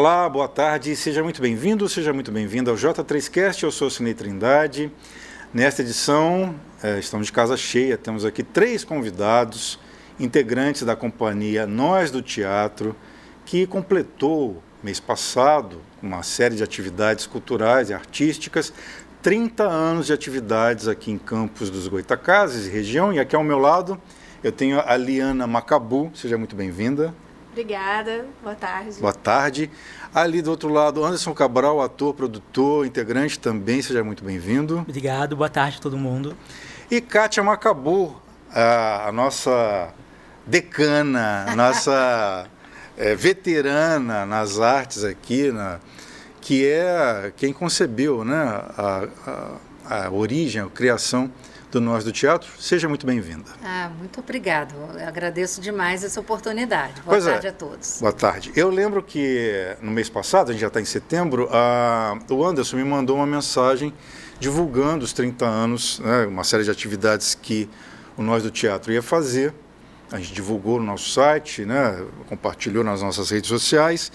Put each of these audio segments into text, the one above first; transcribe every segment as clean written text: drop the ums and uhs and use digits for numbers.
Olá, boa tarde, seja muito bem-vindo, seja muito bem-vinda ao J3Cast, eu sou o Sinei Trindade. Nesta edição, estamos de casa cheia, temos aqui 3 convidados, integrantes da companhia Nós do Teatro, que completou, mês passado, uma série de atividades culturais e artísticas, 30 anos de atividades aqui em Campos dos Goytacazes e região, e aqui ao meu lado eu tenho a Liana Macabu, seja muito bem-vinda. Obrigada, boa tarde. Boa tarde. Ali do outro lado, Anderson Cabral, ator, produtor, integrante também, seja muito bem-vindo. Obrigado, boa tarde a todo mundo. E Kátia Macabu, a nossa decana, a nossa veterana nas artes aqui, que é quem concebeu, né, a origem, a criação do Nós do Teatro. Seja muito bem-vinda. Muito obrigado. Eu agradeço demais essa oportunidade. Boa tarde a todos. Boa tarde. Eu lembro que no mês passado, a gente já está em setembro, o Anderson me mandou uma mensagem divulgando os 30 anos, né, uma série de atividades que o Nós do Teatro ia fazer. A gente divulgou no nosso site, né, compartilhou nas nossas redes sociais.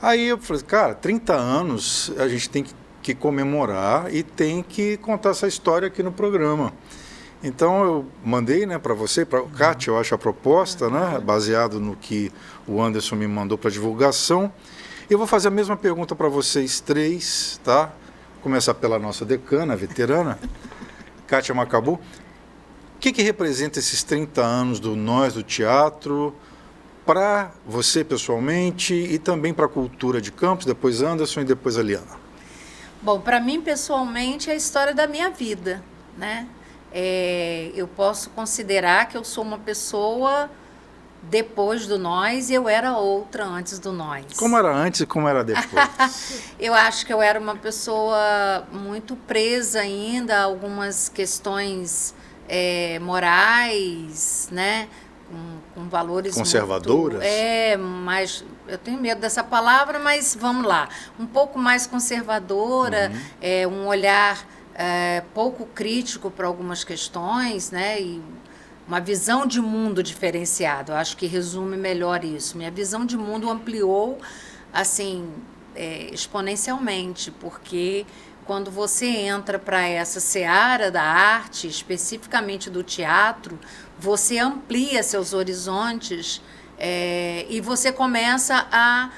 Aí eu falei, cara, 30 anos a gente tem que comemorar e tem que contar essa história aqui no programa. Então eu mandei, né, para você, para o Kátia, eu acho a proposta, né, baseado no que o Anderson me mandou para divulgação. Eu vou fazer a mesma pergunta para vocês 3, tá? Vou começar pela nossa decana, veterana, Kátia Macabu. O que representa esses 30 anos do Nós do Teatro para você pessoalmente e também para a cultura de Campos, depois Anderson e depois a Liana? Bom, para mim pessoalmente é a história da minha vida, né? Eu posso considerar que eu sou uma pessoa depois do Nós e eu era outra antes do Nós. Como era antes e como era depois? Eu acho que eu era uma pessoa muito presa ainda a algumas questões morais, né? Com valores conservadoras? Mas eu tenho medo dessa palavra, mas vamos lá. Um pouco mais conservadora, um olhar pouco crítico para algumas questões, né? E uma visão de mundo diferenciada. Eu acho que resume melhor isso. Minha visão de mundo ampliou assim exponencialmente, porque quando você entra para essa seara da arte, especificamente do teatro, você amplia seus horizontes e você começa a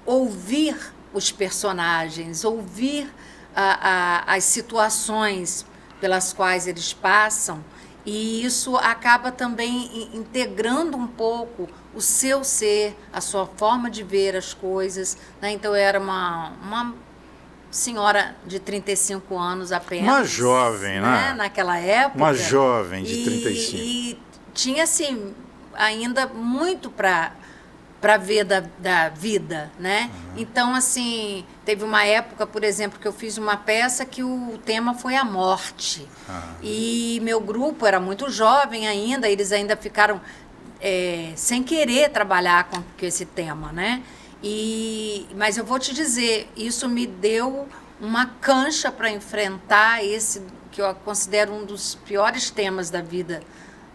ouvir os personagens, ouvir as situações pelas quais eles passam, e isso acaba também integrando um pouco o seu ser, a sua forma de ver as coisas, né? Então eu era uma senhora de 35 anos apenas. Uma jovem, né? Naquela época. Uma jovem de 35. E tinha, assim, ainda muito para ver da vida, né? Então, assim, teve uma época, por exemplo, que eu fiz uma peça que o tema foi a morte. E meu grupo era muito jovem ainda, eles ainda ficaram sem querer trabalhar com esse tema, né? Mas eu vou te dizer, isso me deu uma cancha para enfrentar esse que eu considero um dos piores temas da vida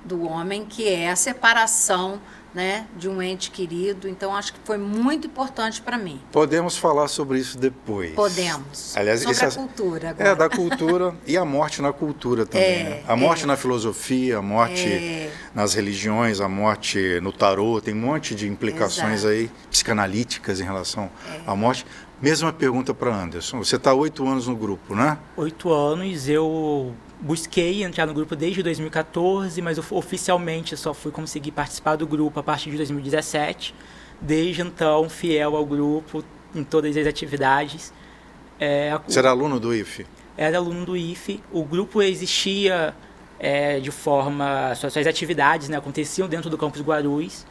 do homem, que é a separação, né, de um ente querido. Então, acho que foi muito importante para mim. Podemos falar sobre isso depois. Podemos. Aliás, sobre a cultura agora. Da cultura e a morte na cultura também. Né? A morte na filosofia, a morte nas religiões, a morte no tarô, tem um monte de implicações aí psicanalíticas em relação à morte. Mesma pergunta para Anderson. Você está há 8 anos no grupo, né? 8 anos, eu busquei entrar no grupo desde 2014, mas eu oficialmente só fui conseguir participar do grupo a partir de 2017. Desde então, fiel ao grupo em todas as atividades. Você era aluno do IFE? Era aluno do IFE. O grupo existia de forma... Suas atividades, né, aconteciam dentro do Campus Guarulhos,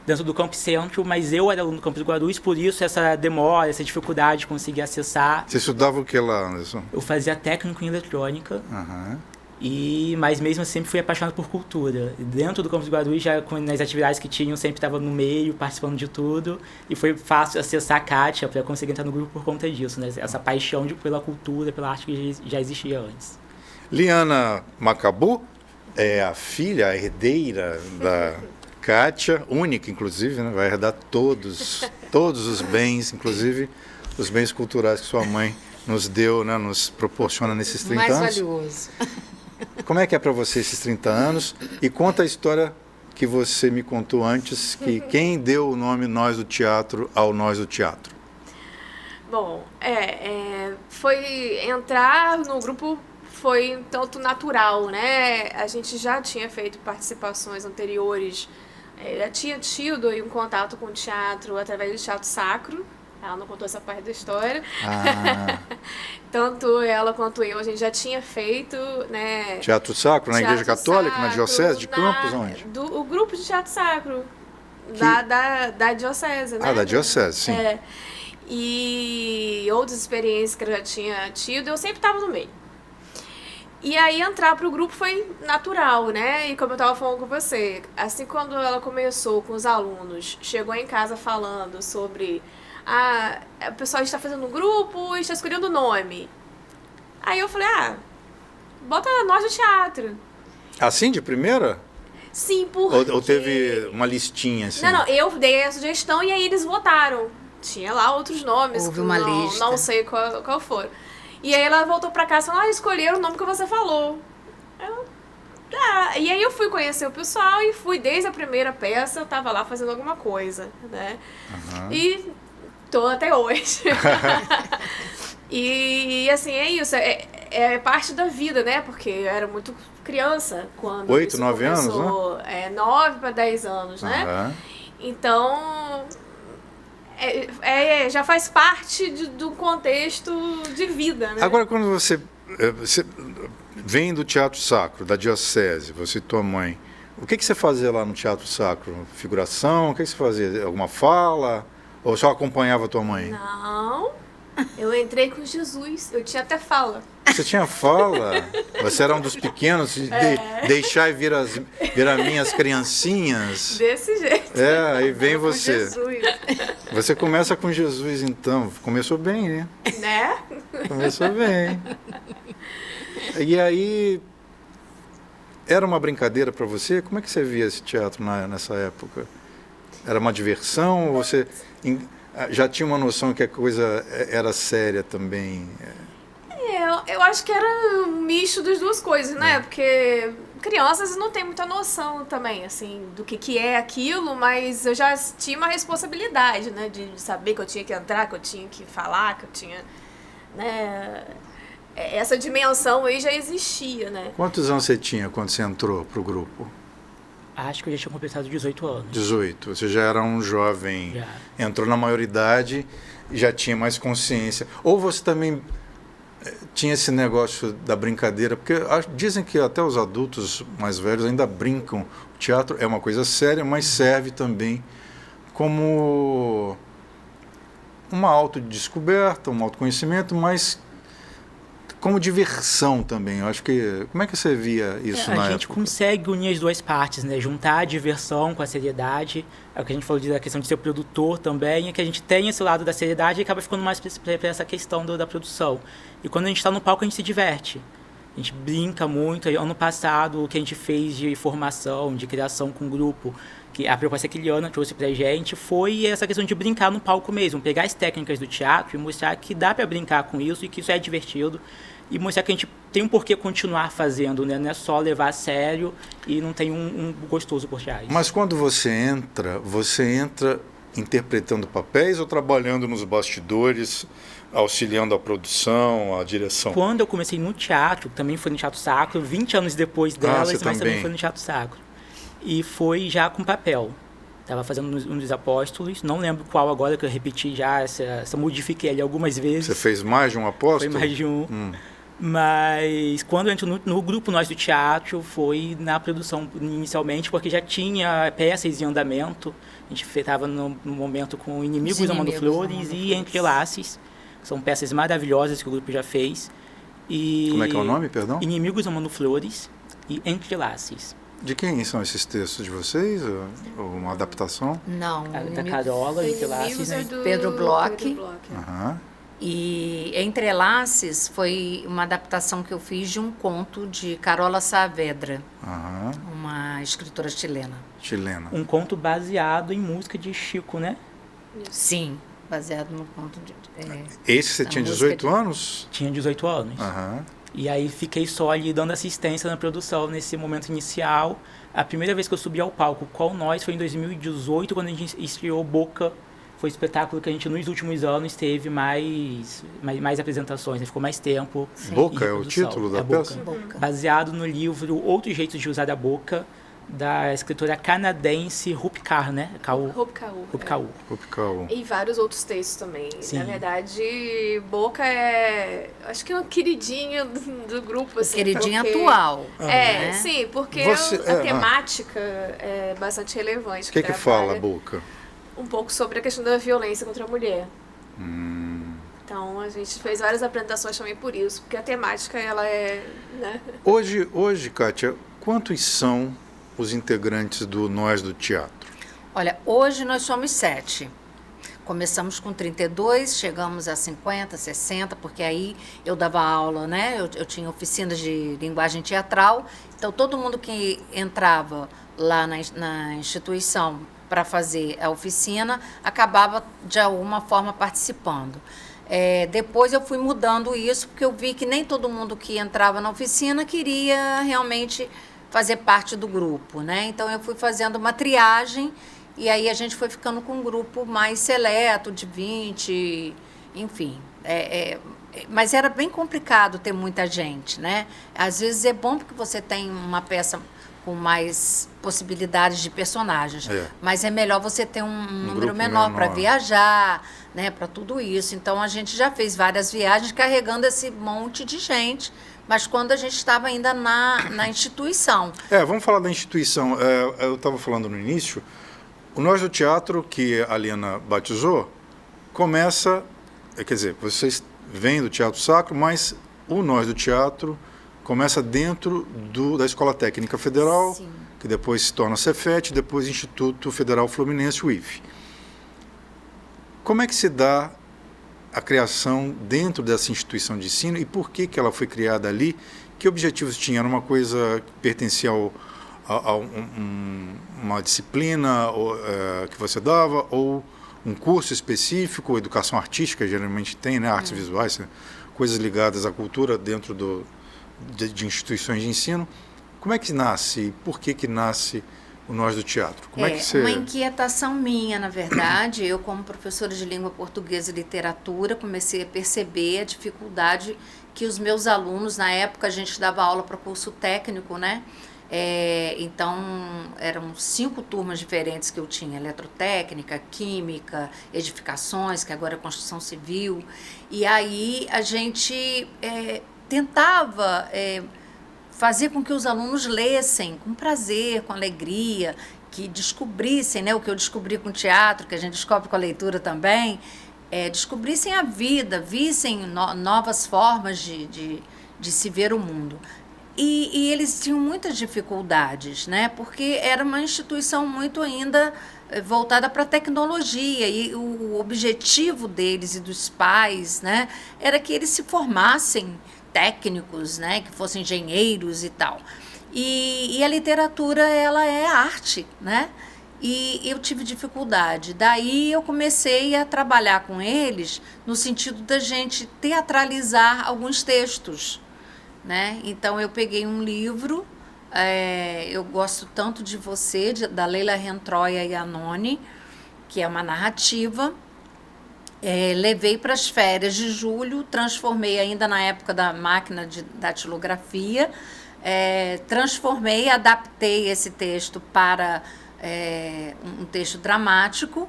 dentro do Campus Centro, mas eu era aluno do Campus Guarulhos, por isso essa demora, essa dificuldade de conseguir acessar. Você estudava o que lá, Anderson? Eu fazia técnico em eletrônica, mas mesmo assim sempre fui apaixonado por cultura. Dentro do Campus Guarulhos, já nas atividades que tinham, sempre estava no meio, participando de tudo, e foi fácil acessar a Kátia para conseguir entrar no grupo por conta disso, né? Essa paixão pela cultura, pela arte que já existia antes. Liana Macabu é a filha, a herdeira da Kátia, única inclusive, né? Vai herdar todos os bens, inclusive os bens culturais que sua mãe nos deu, né? Nos proporciona nesses 30 Mais anos. valioso. Como é que é para você esses 30 anos? E conta a história que você me contou antes, que quem deu o nome Nós do Teatro ao Nós do Teatro. Bom, foi entrar no grupo foi um tanto natural, né? A gente já tinha feito participações anteriores, já tinha tido aí um contato com o teatro através do teatro sacro. Ela não contou essa parte da história. Tanto ela quanto eu, a gente já tinha feito, né? Teatro Sacro na Igreja Católica, Sacro, na Diocese de Campos, onde? O grupo de Teatro Sacro da Diocese, né? Da Diocese, sim. E outras experiências que eu já tinha tido, eu sempre estava no meio. E aí entrar pro grupo foi natural, né? E como eu estava falando com você, assim quando ela começou com os alunos, chegou em casa falando sobre o pessoal está fazendo um grupo e está escolhendo o nome. Aí eu falei, bota Nós do Teatro. Assim, de primeira? Sim, porque... Ou teve uma listinha, assim? Não, eu dei a sugestão e aí eles votaram. Tinha lá outros nomes. Houve uma lista. Não sei qual for. E aí ela voltou pra casa e falou, escolheram o nome que você falou. E aí eu fui conhecer o pessoal e fui desde a primeira peça, eu tava lá fazendo alguma coisa, né? Uhum. E tô até hoje. E assim, é isso. É parte da vida, né? Porque eu era muito criança quando 8, 9 anos, né? 9 para 10 anos, né? Uhum. Então... já faz parte do contexto de vida, né? Agora, quando você vem do Teatro Sacro, da Diocese, você e tua mãe, o que você fazia lá no Teatro Sacro? Figuração? O que você fazia? Alguma fala? Ou só acompanhava a tua mãe? Não, eu entrei com Jesus, eu tinha até fala. Você tinha fala? Você era um dos pequenos, deixar e vir a minhas criancinhas? Desse jeito. Aí vem você. Jesus. Você começa com Jesus, então. Começou bem, né? Né? Começou bem. E aí, era uma brincadeira para você? Como é que você via esse teatro nessa época? Era uma diversão? Ou você já tinha uma noção que a coisa era séria também? Eu acho que era um misto das duas coisas, né? Porque crianças não têm muita noção também, assim, do que é aquilo, mas eu já tinha uma responsabilidade, né? De saber que eu tinha que entrar, que eu tinha que falar, que eu tinha, né? Essa dimensão aí já existia, né? Quantos anos você tinha quando você entrou pro grupo? Acho que eu já tinha completado 18 anos. 18. Você já era um jovem, já. Entrou na maioridade e já tinha mais consciência. Ou você também tinha esse negócio da brincadeira, porque dizem que até os adultos mais velhos ainda brincam. O teatro é uma coisa séria, mas serve também como uma autodescoberta, um autoconhecimento, mas como diversão também. Eu acho que... Como é que você via isso na época? A gente consegue unir as duas partes, né? Juntar a diversão com a seriedade. É o que a gente falou da questão de ser produtor também, é que a gente tem esse lado da seriedade e acaba ficando mais para essa questão da produção. E quando a gente está no palco, a gente se diverte. A gente brinca muito. Ano passado, o que a gente fez de formação, de criação com o grupo, que a proposta que a Liana trouxe pra gente foi essa questão de brincar no palco mesmo, pegar as técnicas do teatro e mostrar que dá para brincar com isso e que isso é divertido e mostrar que a gente tem um porquê continuar fazendo, né? Não é só levar a sério e não tem um gostoso por trás. Mas quando você entra interpretando papéis ou trabalhando nos bastidores, auxiliando a produção, a direção? Quando eu comecei no teatro, também foi no Teatro Sacro, 20 anos depois delas, mas também foi no Teatro Sacro. E foi já com papel. Estava fazendo um dos Apóstolos, não lembro qual agora, que eu repeti já, modifiquei ali algumas vezes. Você fez mais de um apóstolo? Foi mais de um. Mas quando eu entro no grupo Nós do Teatro, foi na produção inicialmente, porque já tinha peças em andamento. A gente estava no momento com Inimigos Amando Flores e Entre Laços. São peças maravilhosas que o grupo já fez. E como é que é o nome, perdão? Inimigos Amando Flores e Entre Laços. De quem são esses textos? De vocês? Ou uma adaptação? Não. Da Carola, Entre Laços, né? Pedro Bloch. Aham. E Entre Laços foi uma adaptação que eu fiz de um conto de Carola Saavedra. Aham. uma escritora chilena. Chilena. Um conto baseado em música de Chico, né? Sim, baseado no conto de... Esse você da tinha música 18 anos? Tinha 18 anos. Aham. E aí fiquei só ali dando assistência na produção nesse momento inicial. A primeira vez que eu subi ao palco com nós foi em 2018, quando a gente estreou Boca. Foi um espetáculo que a gente, nos últimos anos, teve mais apresentações, né? Ficou mais tempo. Boca em é o produção. título da Boca. peça? Boca. Baseado no livro Outros Jeitos de Usar a Boca, da escritora canadense Rupi Kaur, né? Rupi Kaur. Rupi Kaur. E vários outros textos também. Sim. Na verdade, Boca é... Acho que é um queridinho do grupo. Assim, Queridinha porque... atual. É, né? sim, porque Você- a temática é bastante relevante. O que fala a Boca? Um pouco sobre a questão da violência contra a mulher. Então, a gente fez várias apresentações também por isso, porque a temática, ela é... Né? Hoje, Kátia, quantos são os integrantes do Nós do Teatro? Olha, hoje nós somos 7. Começamos com 32, chegamos a 50, 60, porque aí eu dava aula, né? Eu tinha oficinas de linguagem teatral, então todo mundo que entrava lá na instituição para fazer a oficina acabava de alguma forma participando. Depois eu fui mudando isso, porque eu vi que nem todo mundo que entrava na oficina queria realmente fazer parte do grupo, né? Então eu fui fazendo uma triagem e aí a gente foi ficando com um grupo mais seleto, de 20, enfim. Mas era bem complicado ter muita gente, né? Às vezes é bom porque você tem uma peça com mais possibilidades de personagens, mas é melhor você ter um número menor para viajar, né? Para tudo isso. Então a gente já fez várias viagens carregando esse monte de gente, mas quando a gente estava ainda na instituição. Vamos falar da instituição. Eu estava falando no início, o Nós do Teatro, que a Liana batizou, começa, quer dizer, vocês vêm do Teatro Sacro, mas o Nós do Teatro começa dentro da Escola Técnica Federal, Sim. que depois se torna Cefet, depois Instituto Federal Fluminense, o IFE. Como é que se dá a criação dentro dessa instituição de ensino e por que ela foi criada ali? Que objetivos tinha? Era uma coisa que pertencia a uma disciplina que você dava ou um curso específico, educação artística geralmente tem, né? Artes visuais, coisas ligadas à cultura dentro de instituições de ensino. Como é que nasce? Por que nasce o Nós do Teatro? Como é que você... Uma inquietação minha, na verdade. Eu, como professora de língua portuguesa e literatura, comecei a perceber a dificuldade que os meus alunos, na época a gente dava aula para curso técnico, né? Então, eram 5 turmas diferentes que eu tinha: eletrotécnica, química, edificações, que agora é construção civil. E aí a gente tentava fazer com que os alunos lessem com prazer, com alegria, que descobrissem, né, o que eu descobri com o teatro, que a gente descobre com a leitura também, descobrissem a vida, vissem novas formas de se ver o mundo. E eles tinham muitas dificuldades, né, porque era uma instituição muito ainda voltada para a tecnologia, e o objetivo deles e dos pais, né, era que eles se formassem técnicos, né, que fossem engenheiros e tal. E a literatura, ela é arte, né? E eu tive dificuldade. Daí eu comecei a trabalhar com eles no sentido da gente teatralizar alguns textos, né? Então eu peguei um livro, Eu Gosto Tanto de Você, da Leila Rentroia e Anoni, que é uma narrativa. Levei para as férias de julho, transformei ainda na época da máquina de datilografia, adaptei esse texto para um texto dramático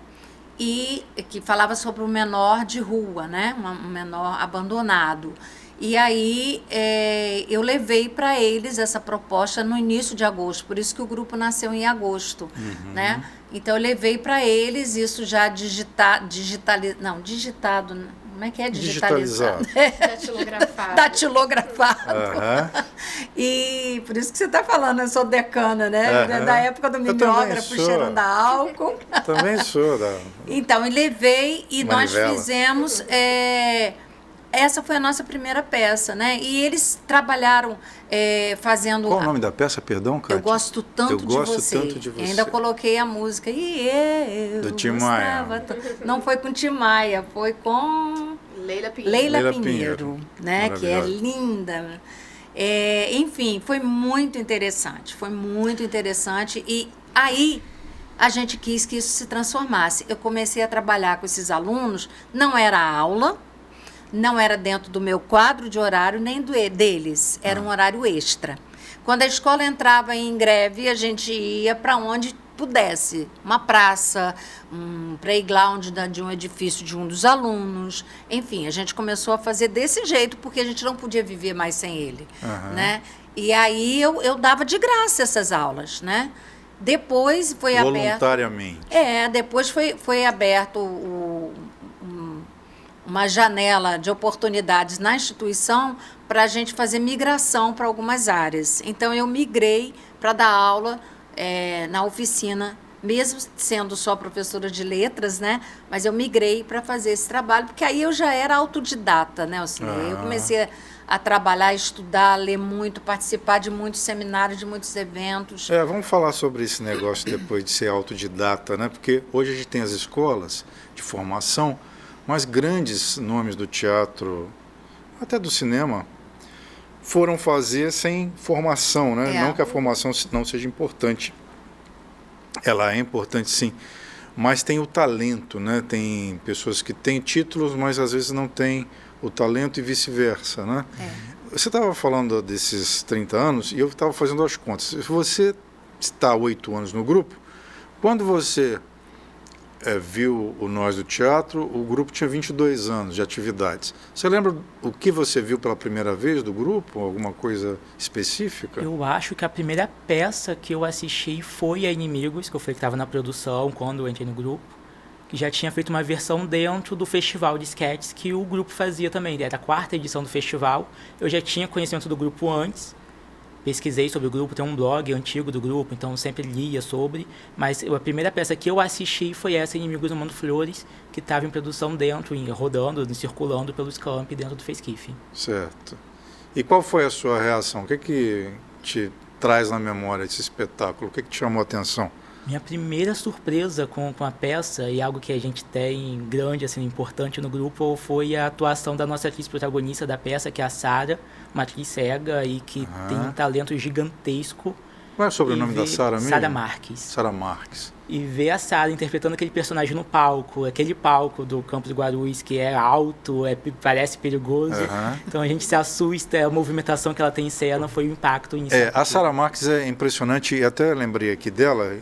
e que falava sobre um menor de rua, né? Um menor abandonado. E aí eu levei para eles essa proposta no início de agosto, por isso que o grupo nasceu em agosto, né? Então eu levei para eles isso já digitado, como é que é? Digitalizado. Datilografado. Datilografado. E por isso que você está falando, eu sou decana, né? Da época do mimeógrafo cheirando a álcool. Também sou. Então, eu levei e Manivela. nós fizemos essa foi a nossa primeira peça, né? E eles trabalharam fazendo... Qual o nome da peça, perdão, Cátia? Eu gosto tanto de você. Tanto de você. E ainda coloquei a música. E eu do Tim Maia. Não foi com Tim Maia, foi com... Leila Pinheiro. Leila Pinheiro, né? Que é linda. Enfim, foi muito interessante. Foi muito interessante. E aí a gente quis que isso se transformasse. Eu comecei a trabalhar com esses alunos, não era aula, não era dentro do meu quadro de horário, nem deles, era um horário extra. Quando a escola entrava em greve, a gente ia para onde pudesse, uma praça, um playground de um edifício de um dos alunos, enfim, a gente começou a fazer desse jeito, porque a gente não podia viver mais sem ele, né? E aí eu dava de graça essas aulas, né? Depois foi aberto... Voluntariamente. Depois foi aberto uma janela de oportunidades na instituição para a gente fazer migração para algumas áreas. Então, eu migrei para dar aula na oficina, mesmo sendo só professora de letras, né? Mas eu migrei para fazer esse trabalho, porque aí eu já era autodidata, né? Eu comecei a trabalhar, estudar, ler muito, participar de muitos seminários, de muitos eventos. Vamos falar sobre esse negócio depois de ser autodidata, né? Porque hoje a gente tem as escolas de formação, mas grandes nomes do teatro, até do cinema, foram fazer sem formação, né? Não que a formação não seja importante. Ela é importante, sim. Mas tem o talento, né? Tem pessoas que têm títulos, mas às vezes não têm o talento e vice-versa, né? Você estava falando desses 30 anos e eu estava fazendo as contas. Se você está há 8 anos no grupo, quando você viu o Nós do Teatro, o grupo tinha 22 anos de atividades. Você lembra o que você viu pela primeira vez do grupo? Alguma coisa específica? Eu acho que a primeira peça que eu assisti foi a Inimigos, que eu falei que estava na produção quando eu entrei no grupo, que já tinha feito uma versão dentro do festival de sketches que o grupo fazia também. Era a 4ª edição do festival. Eu já tinha conhecimento do grupo antes, pesquisei sobre o grupo, tem um blog antigo do grupo, então eu sempre lia sobre, mas a primeira peça que eu assisti foi essa, Inimigos do Mando Flores, que estava em produção dentro, rodando, circulando pelos campi dentro do Fesquife. Certo. E qual foi a sua reação? O que te traz na memória esse espetáculo? O que te chamou a atenção? Minha primeira surpresa com a peça, e algo que a gente tem grande, assim, importante no grupo, foi a atuação da nossa atriz protagonista da peça, que é a Sara, uma atriz cega e que tem um talento gigantesco. Qual é o sobrenome da Sara mesmo? Sara Marques. Sara Marques. E ver a Sara interpretando aquele personagem no palco, aquele palco do Campos do Guarulhos que é alto, parece perigoso. Então a gente se assusta, a movimentação que ela tem em cena foi o impacto inicial. A Sara Marques é impressionante, e até lembrei aqui dela.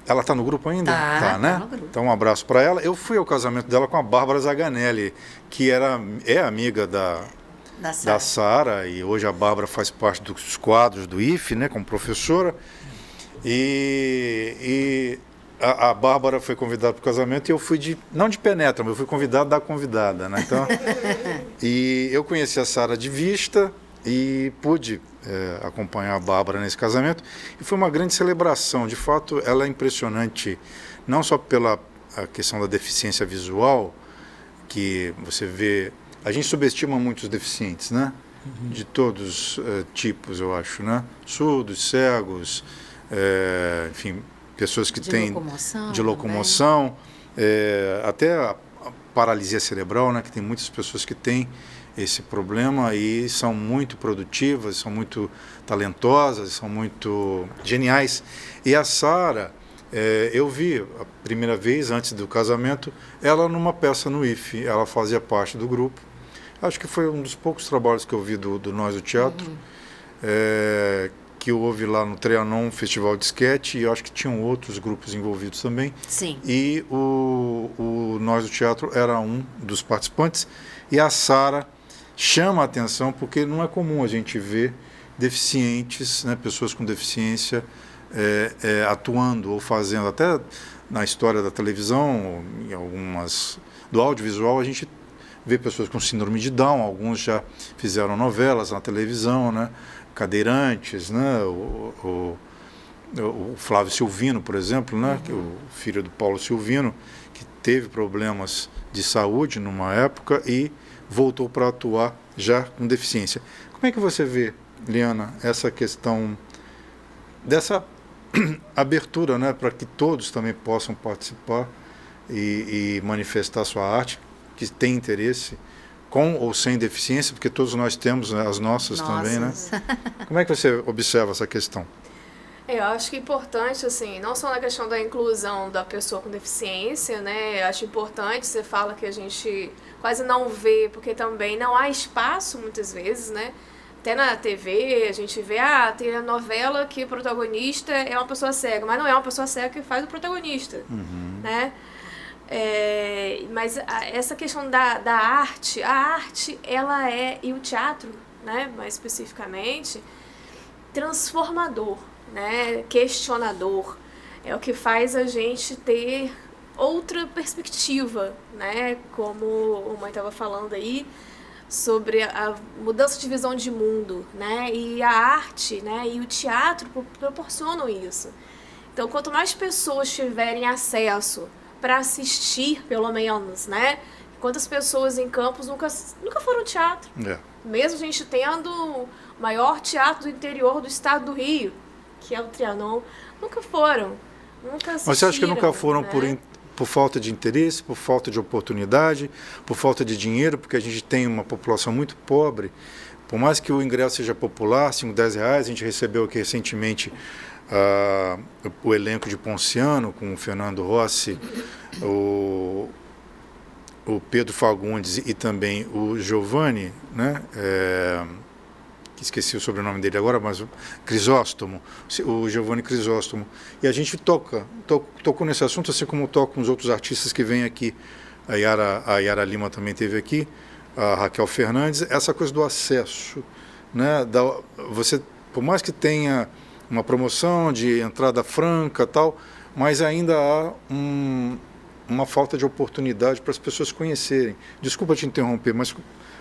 Ela está no grupo ainda? Tá, né? Tá no grupo. Então um abraço para ela. Eu fui ao casamento dela com a Bárbara Zaganelli, que é amiga da Sara, e hoje a Bárbara faz parte dos quadros do IFE, né, como professora. E a Bárbara foi convidada para o casamento e eu fui não de penetra, mas eu fui convidado da convidada, né? Então, e eu conheci a Sara de vista e pude acompanhar a Bárbara nesse casamento, e foi uma grande celebração. De fato, ela é impressionante, não só pela a questão da deficiência visual, que você vê, a gente subestima muito os deficientes, né? De todos tipos, eu acho, né? Surdos, cegos, enfim, pessoas que têm de locomoção, até a paralisia cerebral, né? Que tem muitas pessoas que têm esse problema e são muito produtivas, são muito talentosas, são muito geniais. E a Sara, eu vi a primeira vez, antes do casamento, ela numa peça no IFE, ela fazia parte do grupo. Acho que foi um dos poucos trabalhos que eu vi do Nós do Teatro, que houve lá no Trianon, Festival de Sketch, e eu acho que tinham outros grupos envolvidos também. Sim. E o Nós do Teatro era um dos participantes, e a Sara chama a atenção porque não é comum a gente ver deficientes, né, pessoas com deficiência atuando ou fazendo. Até na história da televisão, em algumas do audiovisual, a gente vê pessoas com síndrome de Down, alguns já fizeram novelas na televisão, né, cadeirantes, né, o Flávio Silvino, por exemplo, né, que é o filho do Paulo Silvino, que teve problemas de saúde numa época e voltou para atuar já com deficiência. Como é que você vê, Liana, essa questão dessa abertura, né, para que todos também possam participar e manifestar sua arte, que tem interesse, com ou sem deficiência, porque todos nós temos, né, as nossas também, né? Como é que você observa essa questão? Eu acho que é importante, assim, não só na questão da inclusão da pessoa com deficiência, né? Eu acho importante, você fala que a gente quase não vê, porque também não há espaço, muitas vezes, né? Até na TV, a gente vê, tem a novela que o protagonista é uma pessoa cega, mas não é uma pessoa cega que faz o protagonista, né? Mas essa questão da arte, a arte, ela é, e o teatro, né, mais especificamente, transformador, né, questionador, é o que faz a gente ter outra perspectiva, né, como o mãe estava falando aí, sobre a mudança de visão de mundo, né, e a arte, né, e o teatro proporcionam isso. Então, quanto mais pessoas tiverem acesso para assistir, pelo menos, né, quantas pessoas em Campos nunca foram ao teatro, mesmo a gente tendo o maior teatro do interior do estado do Rio, que é o Trianon, nunca foram, nunca assistiram. Mas você acha que nunca foram, né? por falta de interesse, por falta de oportunidade, por falta de dinheiro, porque a gente tem uma população muito pobre? Por mais que o ingresso seja popular, R$5, a gente recebeu aqui recentemente o elenco de Ponciano, com o Fernando Rossi, o Pedro Fagundes e também o Giovanni, né? Esqueci o sobrenome dele agora, mas o Crisóstomo, o Giovanni Crisóstomo. E a gente tocou nesse assunto, assim como tocam os outros artistas que vêm aqui. A Yara Lima também esteve aqui, a Raquel Fernandes. Essa coisa do acesso, né? Você, por mais que tenha uma promoção de entrada franca e tal, mas ainda há uma falta de oportunidade para as pessoas conhecerem. Desculpa te interromper, mas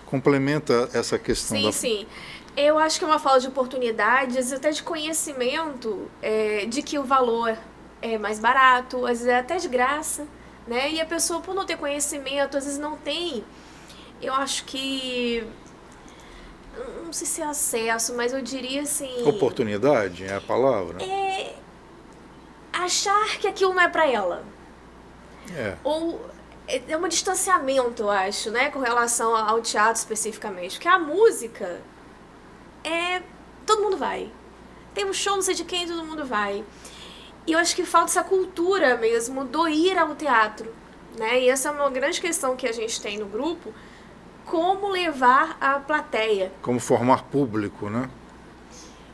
complementa essa questão. Sim. Eu acho que é uma falta de oportunidades, até de conhecimento, de que o valor é mais barato, às vezes é até de graça, né? E a pessoa, por não ter conhecimento, às vezes não tem, eu acho que, não sei se é acesso, mas eu diria assim... Oportunidade é a palavra? Achar que aquilo não é para ela. Ou é um distanciamento, eu acho, né, com relação ao teatro especificamente. Porque a música... todo mundo vai. Tem um show, não sei de quem, todo mundo vai. E eu acho que falta essa cultura mesmo do ir ao teatro, né? E essa é uma grande questão que a gente tem no grupo, como levar a plateia. Como formar público, né?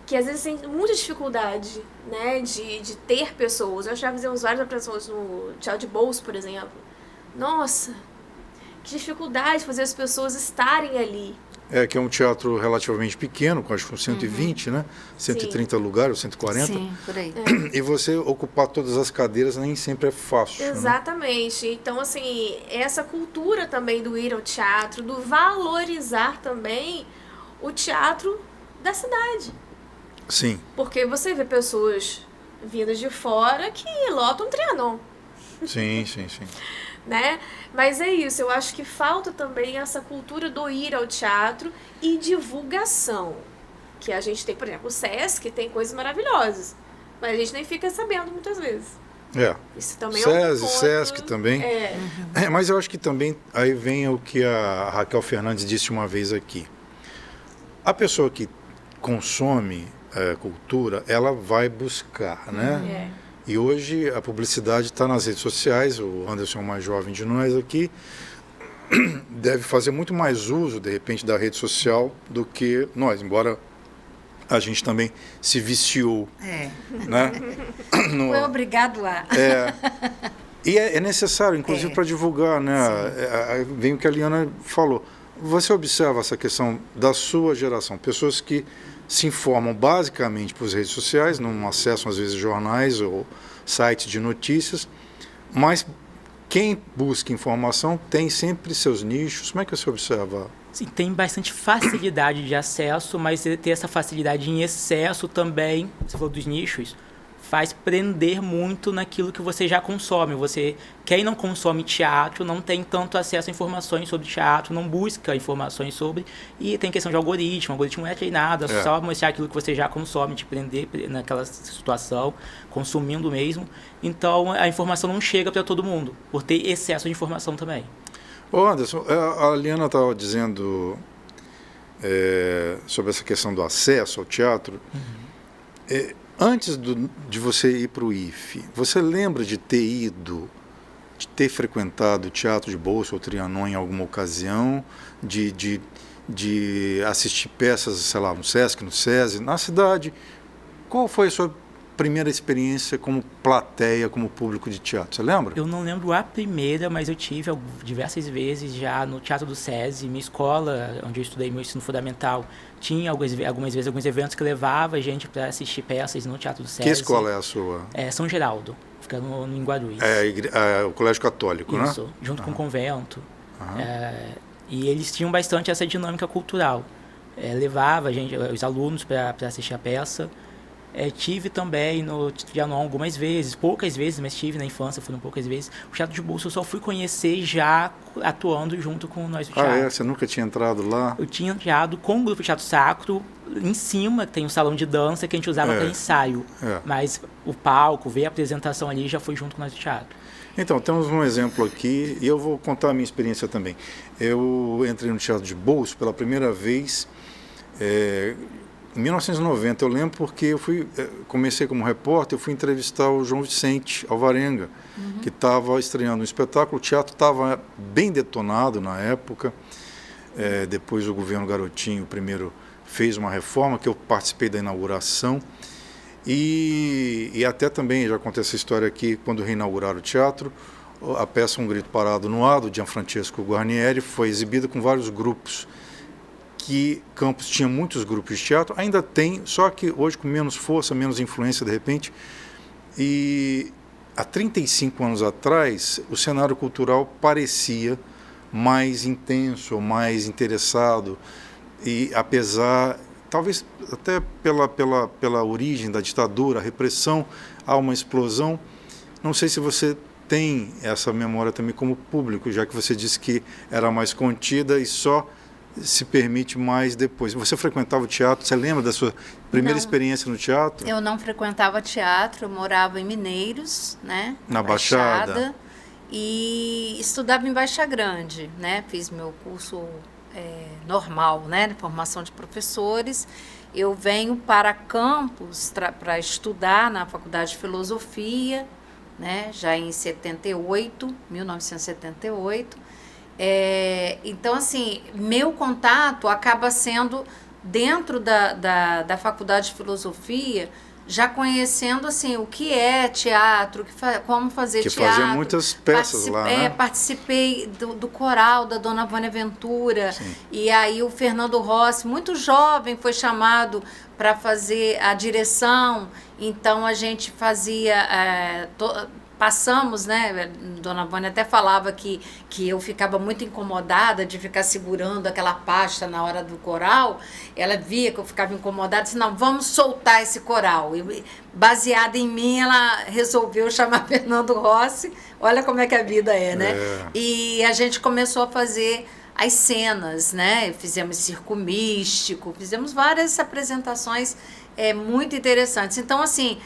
Que às vezes tem muita dificuldade, né, de ter pessoas. Eu já fizemos várias apresentações no Teatro de Bolso, por exemplo. Nossa, que dificuldade de fazer as pessoas estarem ali. Que é um teatro relativamente pequeno, acho que com 120, né? 130 lugares, 140. Sim, por aí. E você ocupar todas as cadeiras nem sempre é fácil. Exatamente. Né? Então, assim, essa cultura também do ir ao teatro, do valorizar também o teatro da cidade. Sim. Porque você vê pessoas vindas de fora que lotam Trianon. Sim. Né? Mas é isso, eu acho que falta também essa cultura do ir ao teatro e divulgação. Que a gente tem, por exemplo, o Sesc tem coisas maravilhosas, mas a gente nem fica sabendo muitas vezes. Isso também Sesc também. Mas eu acho que também aí vem o que a Raquel Fernandes disse uma vez aqui. A pessoa que consome cultura, ela vai buscar, né? E hoje a publicidade está nas redes sociais, o Anderson, mais jovem de nós aqui, deve fazer muito mais uso, de repente, da rede social do que nós, embora a gente também se viciou. Né? Foi obrigado a... E é necessário, inclusive, para divulgar, né? Vem o que a Liana falou. Você observa essa questão da sua geração, pessoas que se informam basicamente por redes sociais, não acessam às vezes jornais ou sites de notícias, mas quem busca informação tem sempre seus nichos. Como é que você observa? Sim, tem bastante facilidade de acesso, mas ter essa facilidade em excesso também, você falou dos nichos, faz prender muito naquilo que você já consome. Quem não consome teatro não tem tanto acesso a informações sobre teatro, não busca informações sobre, e tem questão de algoritmo. O algoritmo não é treinado, é só mostrar aquilo que você já consome, te prender naquela situação, consumindo mesmo. Então, a informação não chega para todo mundo, por ter excesso de informação também. Ô Anderson, a Liana estava dizendo sobre essa questão do acesso ao teatro. Antes de você ir para o IFE, você lembra de ter frequentado o Teatro de Bolso ou Trianon em alguma ocasião, de assistir peças, sei lá, no Sesc, no SESI, na cidade? Qual foi a sua primeira experiência como plateia, como público de teatro? Você lembra? Eu não lembro a primeira, mas eu tive diversas vezes já no Teatro do SESI. Minha escola, onde eu estudei meu ensino fundamental, tinha algumas vezes alguns eventos que levava a gente para assistir peças no Teatro do SESI. Que escola é a sua? São Geraldo, fica em Guarulhos. O Colégio Católico, né? Isso, junto com o convento. E eles tinham bastante essa dinâmica cultural. Levava a gente, os alunos para assistir a peça. Tive também no Trianon algumas vezes, poucas vezes, mas tive na infância, foram poucas vezes. O Teatro de Bolso eu só fui conhecer já atuando junto com nós do teatro. Você nunca tinha entrado lá? Eu tinha entrado com o grupo Teatro Sacro, em cima tem um salão de dança que a gente usava para ensaio. Mas o palco, ver a apresentação ali, já foi junto com nós do teatro. Então, temos um exemplo aqui, e eu vou contar a minha experiência também. Eu entrei no Teatro de Bolso pela primeira vez em 1990, eu lembro porque comecei como repórter, eu fui entrevistar o João Vicente Alvarenga, que estava estreando um espetáculo. O teatro estava bem detonado na época. Depois o governo Garotinho primeiro fez uma reforma, que eu participei da inauguração. E até também, já contei essa história aqui, quando reinauguraram o teatro, a peça Um Grito Parado no Ar, do Gianfrancesco Guarnieri, foi exibida com vários grupos. Que Campos tinha muitos grupos de teatro, ainda tem, só que hoje com menos força, menos influência de repente. E há 35 anos atrás, o cenário cultural parecia mais intenso, mais interessado, e apesar, talvez até pela origem da ditadura, a repressão, há uma explosão. Não sei se você tem essa memória também como público, já que você disse que era mais contida e só se permite mais depois. Você frequentava o teatro? Você lembra da sua primeira experiência no teatro? Eu não frequentava teatro, eu morava em Mineiros, né? Na Baixada. E estudava em Baixa Grande, né? Fiz meu curso normal, né? Formação de professores. Eu venho para Campos para estudar na Faculdade de Filosofia, né? Já em 1978. Então, assim, meu contato acaba sendo dentro da Faculdade de Filosofia, já conhecendo assim, o que é teatro, como fazer teatro. Que fazia muitas peças lá, né? Participei do coral da Dona Vânia Ventura. Sim. E aí o Fernando Rossi, muito jovem, foi chamado para fazer a direção. Então a gente fazia... Passamos, né? Dona Vânia até falava que eu ficava muito incomodada de ficar segurando aquela pasta na hora do coral. Ela via que eu ficava incomodada, disse, não, vamos soltar esse coral. E, baseada em mim, ela resolveu chamar Fernando Rossi. Olha como é que a vida né? E a gente começou a fazer as cenas, né? Fizemos circo místico, fizemos várias apresentações muito interessantes. Então, assim...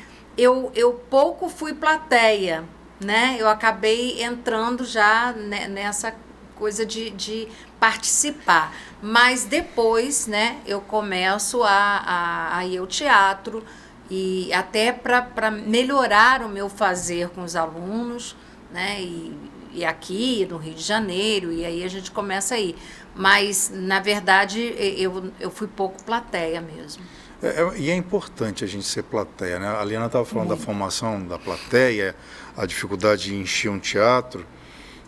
Eu pouco fui plateia, né? Eu acabei entrando já nessa coisa de participar. Mas depois, né, eu começo a ir ao teatro, e até para melhorar o meu fazer com os alunos, né? E aqui no Rio de Janeiro, e aí a gente começa a ir. Mas, na verdade, eu fui pouco plateia mesmo. E é importante a gente ser plateia, né? A Liana estava falando da formação da plateia, a dificuldade de encher um teatro.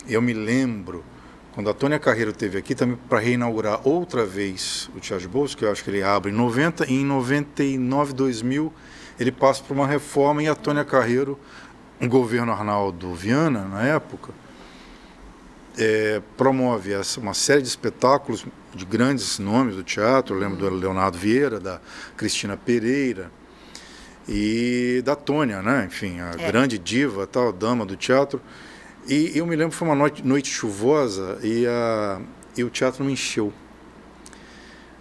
Eu me lembro, quando a Tônia Carreiro esteve aqui também para reinaugurar outra vez o Teatro de Bolso, que eu acho que ele abre em 90, e em 99, 2000, ele passa por uma reforma, e a Tônia Carreiro, o governo Arnaldo Viana, na época, promove uma série de espetáculos de grandes nomes do teatro. Eu lembro do Leonardo Vieira, da Cristina Pereira, e da Tônia, né? Enfim, a grande diva, tal, dama do teatro. E eu me lembro que foi uma noite chuvosa e o teatro não encheu.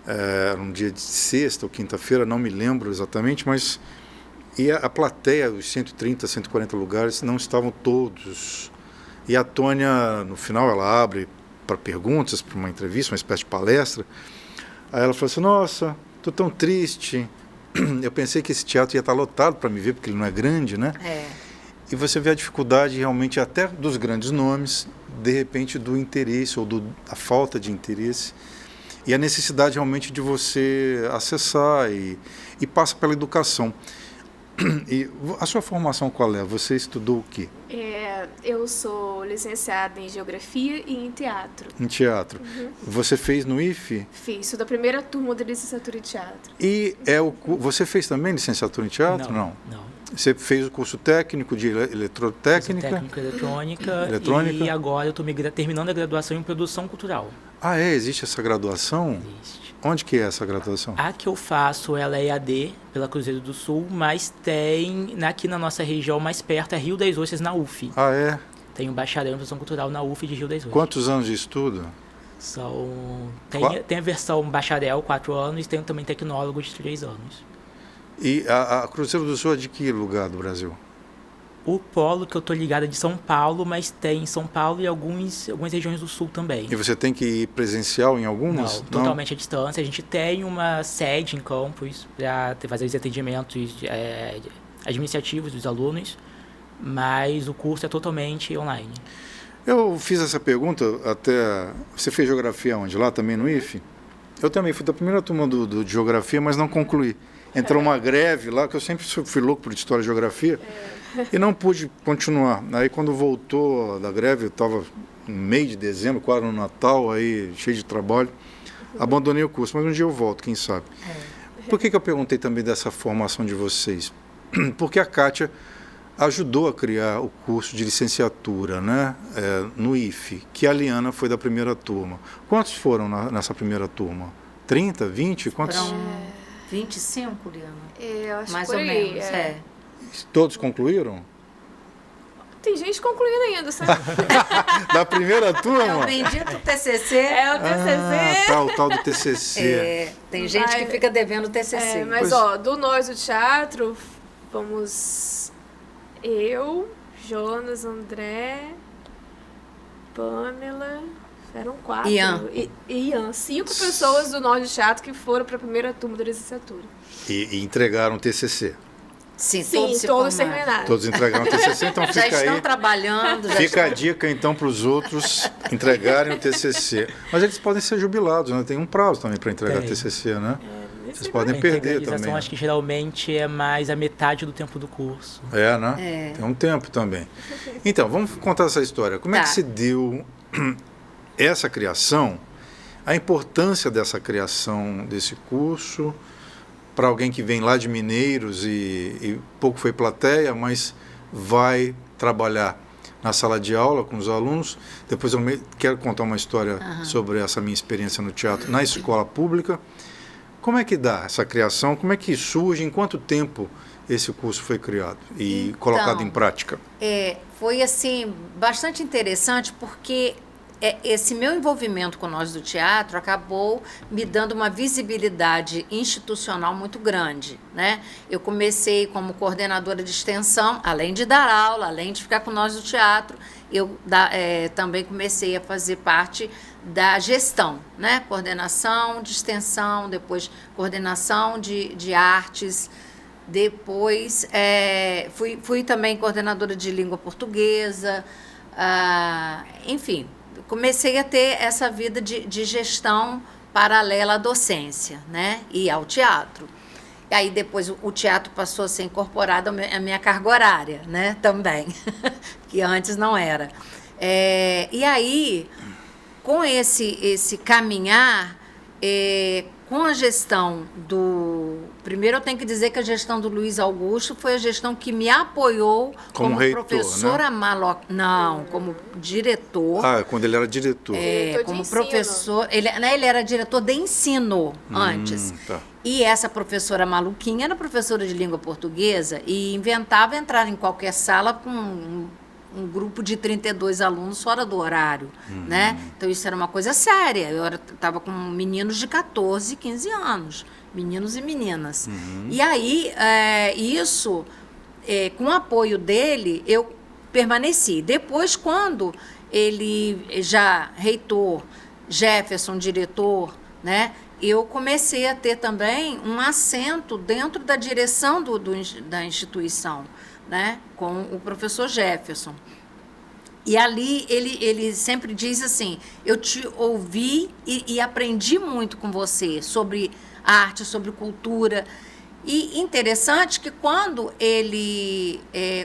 Era um dia de sexta ou quinta-feira, não me lembro exatamente, mas e a plateia, os 130, 140 lugares, não estavam todos. E a Tônia, no final, ela abre para perguntas, para uma entrevista, uma espécie de palestra. Aí ela falou assim, nossa, estou tão triste. Eu pensei que esse teatro ia estar lotado para me ver, porque ele não é grande, né? E você vê a dificuldade realmente até dos grandes nomes, de repente do interesse ou da falta de interesse. E a necessidade realmente de você acessar e passa pela educação. E a sua formação qual é? Você estudou o quê? Eu sou licenciada em Geografia e em Teatro. Em teatro. Você fez no IFE? Fiz, sou da primeira turma de licenciatura em Teatro. E você fez também licenciatura em teatro? Não. Você fez o curso técnico de eletrotécnica? Técnica eletrônica. E agora eu estou terminando a graduação em produção cultural. Ah, existe essa graduação? Existe. Onde que é essa graduação? A que eu faço, ela é EAD, pela Cruzeiro do Sul, mas tem, aqui na nossa região mais perto, é Rio das Ostras, na UF. Ah, é? Tem um bacharel em produção cultural na UF de Rio das Ostras. Quantos anos de estudo? Tem a versão bacharel, 4 anos, e tem também tecnólogo de 3 anos. E a Cruzeiro do Sul é de que lugar do Brasil? O polo que eu tô ligado é de São Paulo, mas tem São Paulo e algumas regiões do sul também. E você tem que ir presencial em algumas? Não, totalmente à distância. A gente tem uma sede em campus para fazer os atendimentos administrativos dos alunos, mas o curso é totalmente online. Eu fiz essa pergunta até... Você fez geografia onde? Lá também no IFE? Eu também fui da primeira turma de geografia, mas não concluí. Entrou uma greve lá, que eu sempre fui louco por história e geografia, e não pude continuar. Aí quando voltou da greve, eu estava no meio de dezembro, quase no Natal, aí cheio de trabalho, abandonei o curso, mas um dia eu volto, quem sabe. Por que eu perguntei também dessa formação de vocês? Porque a Kátia ajudou a criar o curso de licenciatura, né, no IFE, que a Liana foi da primeira turma. Quantos foram nessa primeira turma? 30, 20? Quantos? Foram 25, Liana? Eu acho Mais por ou aí, menos, Todos concluíram? Tem gente concluindo ainda, sabe? Da primeira turma? É o bendito TCC. É o TCC. O tal do TCC. Tem gente que fica devendo o TCC. Mas, do Nós do Teatro, vamos eu, Jonas, André, Pamela... Eram 4. Ian. Ian. 5 pessoas do Nós do Teatro que foram para a primeira turma da licenciatura. E entregaram o TCC? Sim, todos terminaram. Todos entregaram o TCC, então já fica estão aí. trabalhando. Fica a dica, então, para os outros entregarem o TCC. Mas eles podem ser jubilados, né? Tem um prazo também para entregar o TCC, né? Vocês podem perder também. Acho que geralmente é mais a metade do tempo do curso. Né? Tem um tempo também. Então, vamos contar essa história. Como é que se deu essa criação, a importância dessa criação desse curso para alguém que vem lá de Mineiros e pouco foi plateia, mas vai trabalhar na sala de aula com os alunos. Depois eu quero contar uma história sobre essa minha experiência no teatro na escola pública. Como é que dá essa criação? Como é que surge? Em quanto tempo esse curso foi criado e colocado em prática? Foi assim bastante interessante porque esse meu envolvimento com Nós do Teatro acabou me dando uma visibilidade institucional muito grande, né? Eu comecei como coordenadora de extensão, além de dar aula, além de ficar com Nós do Teatro, eu também comecei a fazer parte da gestão, né? Coordenação de extensão, depois coordenação de artes, depois fui também coordenadora de língua portuguesa, enfim, comecei a ter essa vida de gestão paralela à docência, né? E ao teatro. E aí depois o teatro passou a ser incorporado à minha carga horária, né? Também, que antes não era. E aí, com esse caminhar, com a gestão Primeiro eu tenho que dizer que a gestão do Luiz Augusto foi a gestão que me apoiou como reitor, professora, né? Não, como diretor. Quando ele era diretor. Como professor. Ele era diretor de ensino antes. Tá. E essa professora maluquinha era professora de língua portuguesa e inventava entrar em qualquer sala com um grupo de 32 alunos fora do horário, né? Então, isso era uma coisa séria. Eu estava com meninos de 14, 15 anos, meninos e meninas. E aí, com o apoio dele, eu permaneci. Depois, quando ele, já reitor, Jefferson, diretor, né? Eu comecei a ter também um assento dentro da direção da instituição, né, com o professor Jefferson. E ali ele sempre diz assim, eu te ouvi e aprendi muito com você sobre arte, sobre cultura. E interessante que quando ele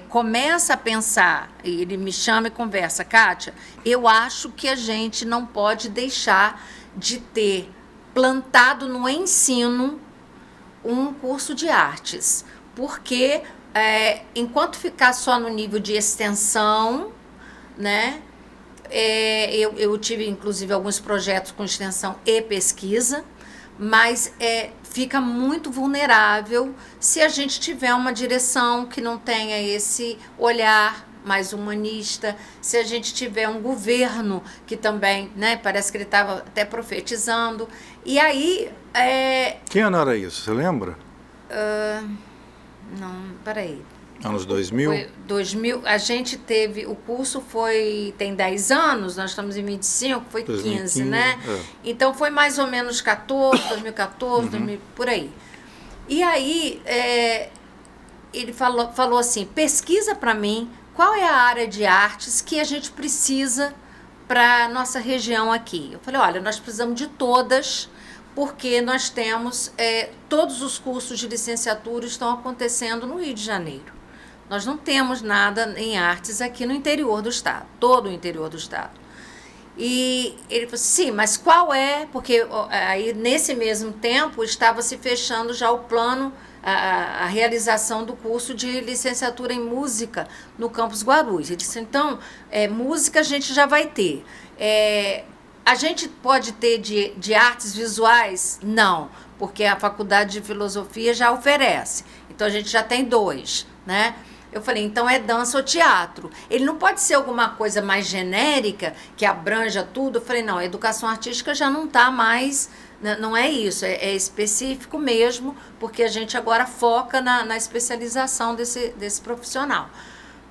começa a pensar, ele me chama e conversa, Kátia, eu acho que a gente não pode deixar de ter plantado no ensino um curso de artes, porque enquanto ficar só no nível de extensão, né, eu tive inclusive alguns projetos com extensão e pesquisa, mas fica muito vulnerável se a gente tiver uma direção que não tenha esse olhar mais humanista, se a gente tiver um governo que também, né, parece que ele estava até profetizando. E aí... Que ano era isso? Você lembra? Não, peraí. Anos 2000? Foi 2000, a gente teve, o curso tem 10 anos, nós estamos em 25, foi 2015, 15, né? Então foi mais ou menos 2014, 2000, por aí. E aí, ele falou assim, pesquisa para mim qual é a área de artes que a gente precisa para a nossa região aqui. Eu falei, olha, nós precisamos de todas, porque nós temos, todos os cursos de licenciatura estão acontecendo no Rio de Janeiro. Nós não temos nada em artes aqui no interior do estado, todo o interior do estado. E ele falou assim, sim, mas qual é? Porque aí, nesse mesmo tempo, estava se fechando já o plano, a realização do curso de licenciatura em música no Campus Guarulhos. Ele disse, então, música a gente já vai ter. A gente pode ter de artes visuais? Não, porque a Faculdade de Filosofia já oferece. Então, a gente já tem 2, né? Eu falei, então é dança ou teatro. Ele não pode ser alguma coisa mais genérica, que abranja tudo. Eu falei, não, a educação artística já não está mais, não é isso, é específico mesmo, porque a gente agora foca na especialização desse profissional.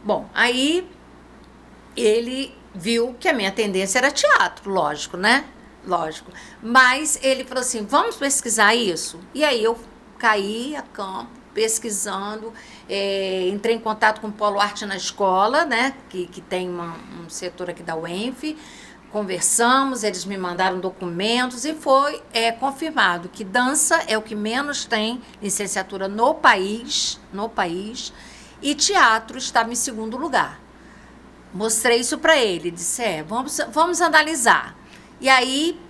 Bom, aí ele viu que a minha tendência era teatro, lógico, né? Lógico. Mas ele falou assim, vamos pesquisar isso? E aí eu caí a campo, pesquisando, entrei em contato com o Polo Arte na Escola, né, que tem um setor aqui da UENF, conversamos, eles me mandaram documentos e foi confirmado que dança é o que menos tem licenciatura no país, e teatro estava em segundo lugar. Mostrei isso para ele, disse, vamos analisar. E aí,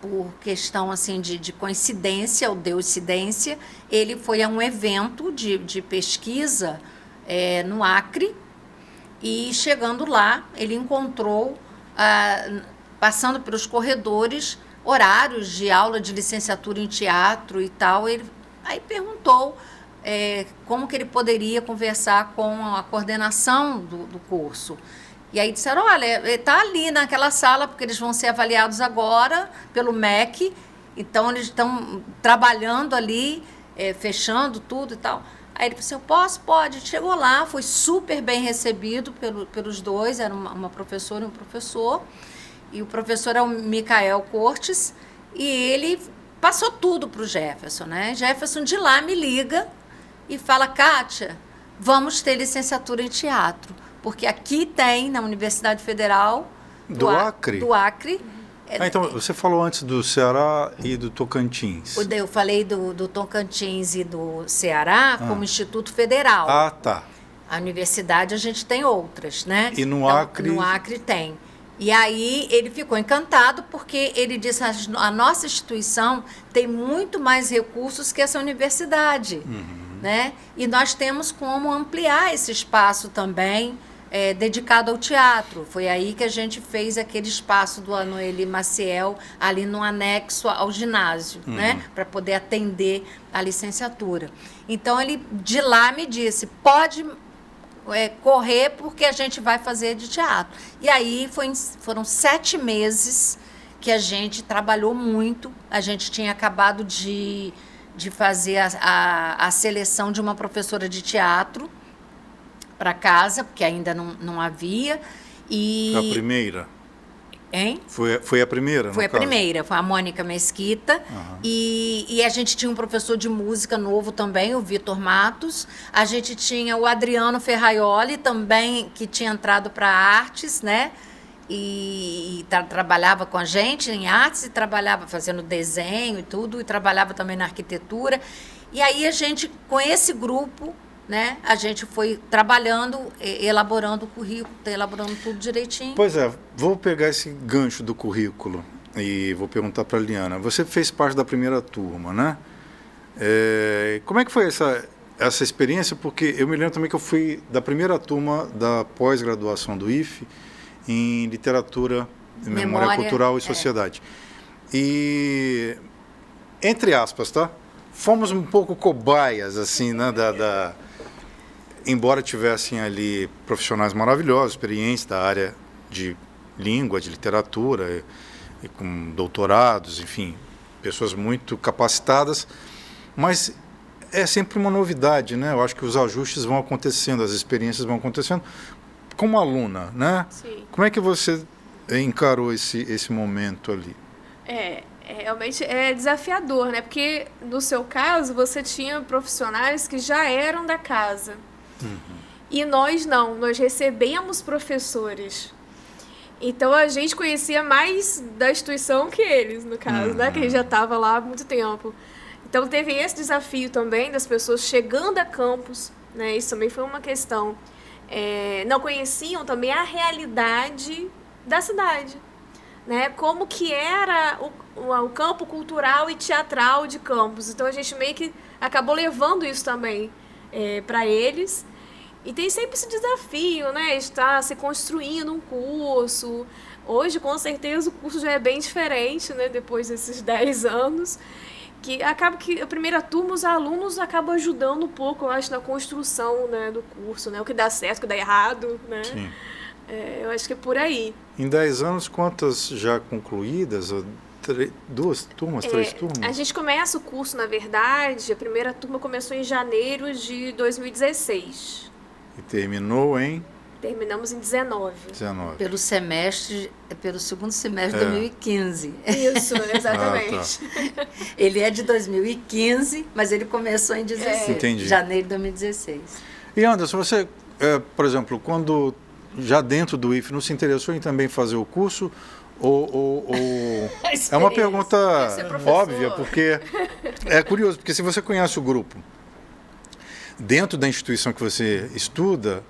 por questão assim de coincidência ou deucidência, ele foi a um evento de pesquisa no Acre e chegando lá ele encontrou, passando pelos corredores, horários de aula de licenciatura em teatro e tal. Ele aí perguntou como que ele poderia conversar com a coordenação do curso. E aí disseram, olha, está ali naquela sala, porque eles vão ser avaliados agora pelo MEC, então eles estão trabalhando ali, fechando tudo e tal. Aí ele disse, eu posso? Pode. Chegou lá, foi super bem recebido pelos dois, era uma professora e um professor, e o professor é o Micael Cortes, e ele passou tudo para o Jefferson, né? Jefferson de lá me liga e fala, Kátia, vamos ter licenciatura em teatro. Porque aqui tem, na Universidade Federal do Acre. Então, você falou antes do Ceará e do Tocantins. Eu falei do Tocantins e do Ceará como Instituto Federal. Ah, tá. A universidade a gente tem outras, né? E no Acre? No Acre tem. E aí ele ficou encantado porque ele disse: a nossa instituição tem muito mais recursos que essa universidade, né? E nós temos como ampliar esse espaço também, dedicado ao teatro. Foi aí que a gente fez aquele espaço do Noeli Maciel ali no anexo ao ginásio, né? Para poder atender a licenciatura. Então ele de lá me disse: pode correr porque a gente vai fazer de teatro. E aí foram 7 meses que a gente trabalhou muito. A gente tinha acabado de fazer a seleção de uma professora de teatro para casa, porque ainda não havia. E... A primeira? Hein? Foi a primeira, Foi a primeira, foi a Mônica Mesquita. E a gente tinha um professor de música novo também, o Vitor Matos. A gente tinha o Adriano Ferraioli também, que tinha entrado para artes, né? E trabalhava com a gente em artes, e trabalhava fazendo desenho e tudo, e trabalhava também na arquitetura. E aí a gente, com esse grupo, né, a gente foi trabalhando, elaborando o currículo, elaborando tudo direitinho. Pois é, vou pegar esse gancho do currículo e vou perguntar para a Liana. Você fez parte da primeira turma, né? Como é que foi essa experiência? Porque eu me lembro também que eu fui da primeira turma da pós-graduação do IFE em Literatura, Memória Cultural e Sociedade. E, entre aspas, tá? Fomos um pouco cobaias, assim, né, embora tivessem ali profissionais maravilhosos, experientes da área de língua, de literatura, e com doutorados, enfim, pessoas muito capacitadas, mas é sempre uma novidade, né? Eu acho que os ajustes vão acontecendo, as experiências vão acontecendo. Como aluna, né? Sim. Como é que você encarou esse momento ali? Realmente é desafiador, né? Porque, no seu caso, você tinha profissionais que já eram da casa. E nós não, nós recebemos professores. Então, a gente conhecia mais da instituição que eles, no caso, né? Que a gente já estava lá há muito tempo. Então, teve esse desafio também das pessoas chegando a campus, né? Isso também foi uma questão. Não conheciam também a realidade da cidade, né? Como que era o campo cultural e teatral de Campos. Então, a gente meio que acabou levando isso também para eles. E tem sempre esse desafio, né? Estar se construindo um curso. Hoje, com certeza, o curso já é bem diferente, né? Depois desses 10 anos. Que acaba que a primeira turma, os alunos acabam ajudando um pouco, eu acho, na construção, né, do curso, né? O que dá certo, o que dá errado, né? Sim. Eu acho que é por aí. Em 10 anos, quantas já concluídas? 2 turmas, 3 turmas? A gente começa o curso, na verdade, a primeira turma começou em janeiro de 2016. E terminou em? Terminamos em 19. Pelo segundo semestre de 2015. Isso, exatamente. Tá. Ele é de 2015, mas ele começou em 16, Entendi. Janeiro de 2016. E Anderson, você, por exemplo, quando já dentro do IFE, não se interessou em também fazer o curso? Ou é uma pergunta óbvia, porque é curioso, porque se você conhece o grupo dentro da instituição que você estuda,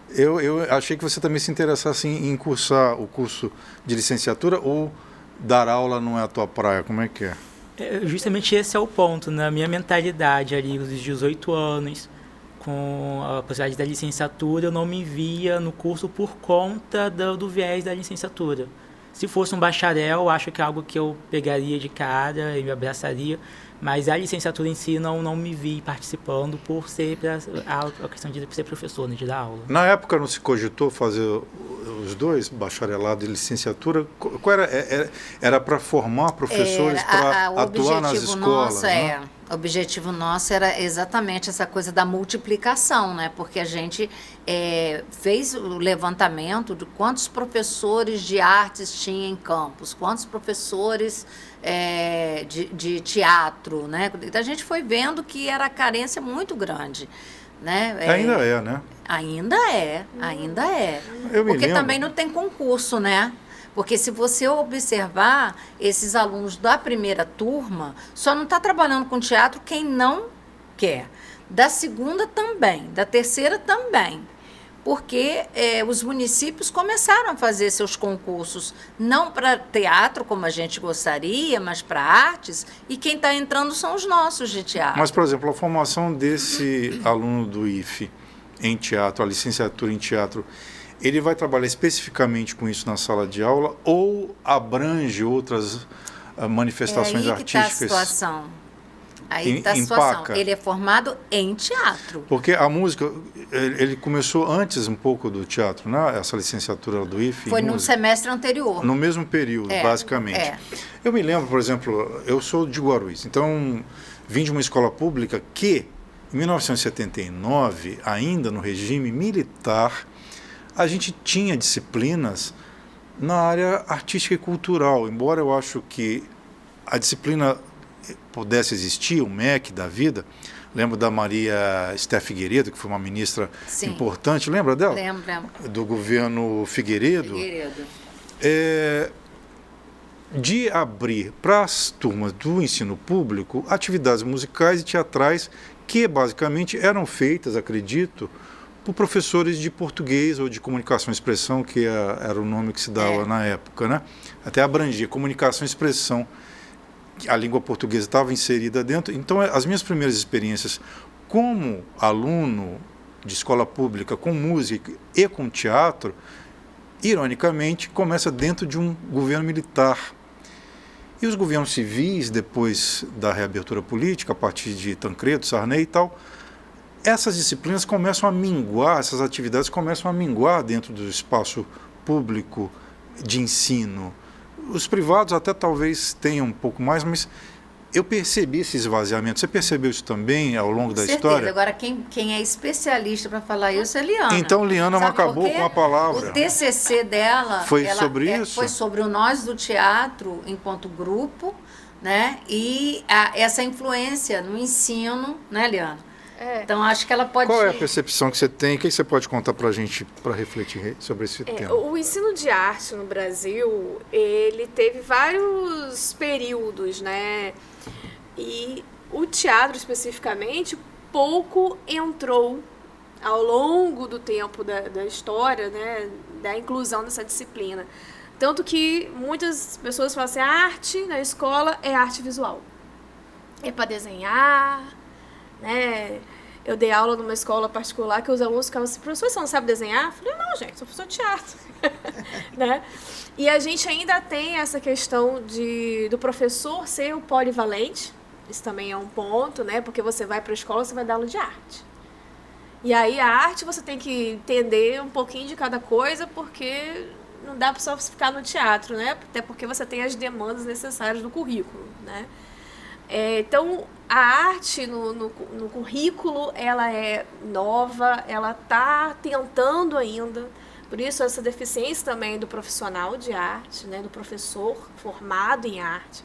eu achei que você também se interessasse em cursar o curso de licenciatura, ou dar aula não é a tua praia, como é que é? Justamente esse é o ponto, na minha mentalidade ali, dos 18 anos, com a possibilidade da licenciatura, eu não me via no curso por conta do viés da licenciatura. Se fosse um bacharel, acho que é algo que eu pegaria de cara e me abraçaria, mas a licenciatura em si não me vi participando por ser a questão de ser professor, né, de dar aula. Na época não se cogitou fazer os dois, bacharelado e licenciatura? Qual era para formar professores para atuar nas escolas? Né? O objetivo nosso era exatamente essa coisa da multiplicação, né? Porque a gente fez o levantamento de quantos professores de artes tinha em Campos, quantos professores de teatro, né? Então, a gente foi vendo que era a carência muito grande, né? Ainda é, né? Ainda é. Porque também não tem concurso, né? Porque se você observar, esses alunos da primeira turma só não está trabalhando com teatro quem não quer. Da segunda também, da terceira também. porque os municípios começaram a fazer seus concursos, não para teatro, como a gente gostaria, mas para artes, e quem está entrando são os nossos de teatro. Mas, por exemplo, a formação desse aluno do IFE em teatro, a licenciatura em teatro, ele vai trabalhar especificamente com isso na sala de aula ou abrange outras manifestações artísticas? Aí que está a situação. Aí está a situação. Ele é formado em teatro. Porque a música, ele começou antes um pouco do teatro, né? Essa licenciatura do IFE. Foi no semestre anterior. No mesmo período, basicamente. Eu me lembro, por exemplo, eu sou de Guarulhos, então vim de uma escola pública que, em 1979, ainda no regime militar, a gente tinha disciplinas na área artística e cultural, embora eu acho que a disciplina pudesse existir, o MEC da vida. Lembro da Maria Esté Figueiredo, que foi uma ministra importante, lembra dela? Lembro. Do governo Figueiredo. De abrir para as turmas do ensino público atividades musicais e teatrais que basicamente eram feitas, acredito, por professores de português ou de comunicação e expressão, que era o nome que se dava na época, né? Até abrangia comunicação e expressão. A língua portuguesa estava inserida dentro. Então, as minhas primeiras experiências como aluno de escola pública com música e com teatro, ironicamente, começa dentro de um governo militar. E os governos civis, depois da reabertura política, a partir de Tancredo, Sarney e tal, essas disciplinas começam a minguar, essas atividades começam a minguar dentro do espaço público de ensino. Os privados até talvez tenham um pouco mais, mas eu percebi esse esvaziamento. Você percebeu isso também ao longo da história? Agora, quem é especialista para falar isso é Liana. Então, Liana acabou com a palavra. O TCC dela foi sobre isso? Foi sobre o Nós do Teatro enquanto grupo, né? E essa influência no ensino, né, Liana? Então, acho que ela pode... Qual é a percepção que você tem? O que você pode contar para a gente para refletir sobre esse tema? O ensino de arte no Brasil, ele teve vários períodos, né? E o teatro, especificamente, pouco entrou ao longo do tempo da história, né? Da inclusão dessa disciplina. Tanto que muitas pessoas falam assim, a arte na escola é arte visual. É para desenhar, né? Eu dei aula numa escola particular que os alunos ficavam assim, professor, você não sabe desenhar? Eu falei, não, gente, sou professor de teatro. Né? E a gente ainda tem essa questão do professor ser o polivalente, isso também é um ponto, né? Porque você vai para a escola, você vai dar aula de arte. E aí a arte você tem que entender um pouquinho de cada coisa, porque não dá para só ficar no teatro, né? Até porque você tem as demandas necessárias do currículo, né? Então, a arte no currículo, ela é nova, ela está tentando ainda. Por isso, essa deficiência também do profissional de arte, né, do professor formado em arte.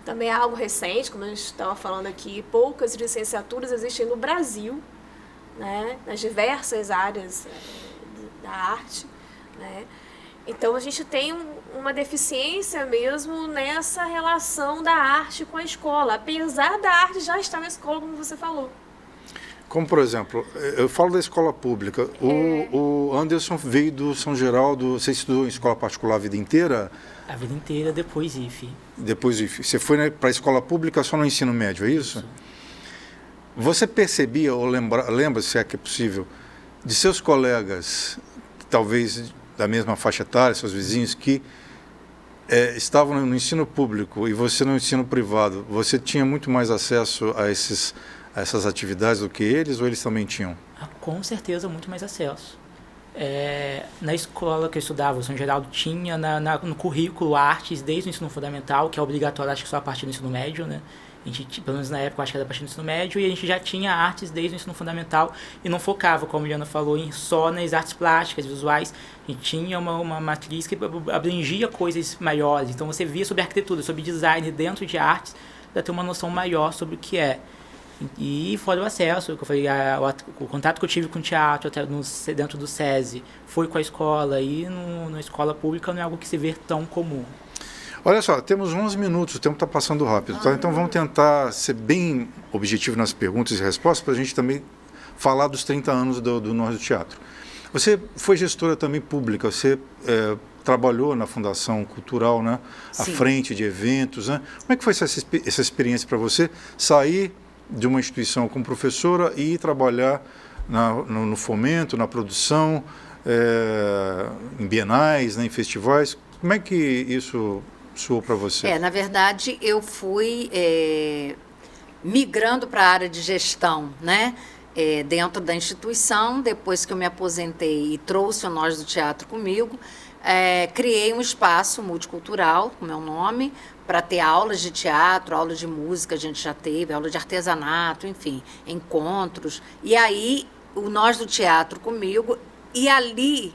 Também é algo recente, como a gente estava falando aqui, poucas licenciaturas existem no Brasil, né, nas diversas áreas da arte, né? Então, a gente tem uma deficiência mesmo nessa relação da arte com a escola, apesar da arte já estar na escola, como você falou. Como, por exemplo, eu falo da escola pública. O Anderson veio do São Geraldo, você estudou em escola particular a vida inteira? A vida inteira, depois IFE. Depois IFE. Você foi para a escola pública só no ensino médio, é isso? Você percebia, ou lembra, se é que é possível, de seus colegas, talvez da mesma faixa etária, seus vizinhos, que estavam no ensino público e você no ensino privado, você tinha muito mais acesso a essas atividades do que eles, ou eles também tinham? Com certeza, muito mais acesso. Na escola que eu estudava, o São Geraldo tinha no currículo artes desde o ensino fundamental, que é obrigatório, acho que só a partir do ensino médio, né? A gente, pelo menos na época, acho que era a partir do ensino médio, e a gente já tinha artes desde o ensino fundamental e não focava, como a Liana falou, só nas artes plásticas, visuais. A gente tinha uma matriz que abrangia coisas maiores. Então você via sobre arquitetura, sobre design dentro de artes, para ter uma noção maior sobre o que é. E fora o acesso, que eu falei, o contato que eu tive com o teatro até dentro do SESI foi com a escola, e na escola pública não é algo que se vê tão comum. Olha só, temos 11 minutos, o tempo está passando rápido, tá? Então vamos tentar ser bem objetivo nas perguntas e respostas para a gente também falar dos 30 anos do Nós do Teatro. Você foi gestora também pública, você trabalhou na Fundação Cultural, né? À frente de eventos, né? Como é que foi essa experiência para você sair de uma instituição como professora e ir trabalhar no fomento, na produção, em bienais, né? Em festivais? Como é que isso soou para você? Na verdade, eu fui migrando para a área de gestão, né? Dentro da instituição, depois que eu me aposentei e trouxe o Nós do Teatro comigo, criei um espaço multicultural, com meu nome, para ter aulas de teatro, aulas de música, a gente já teve, aula de artesanato, enfim, encontros. E aí, o Nós do Teatro comigo, e ali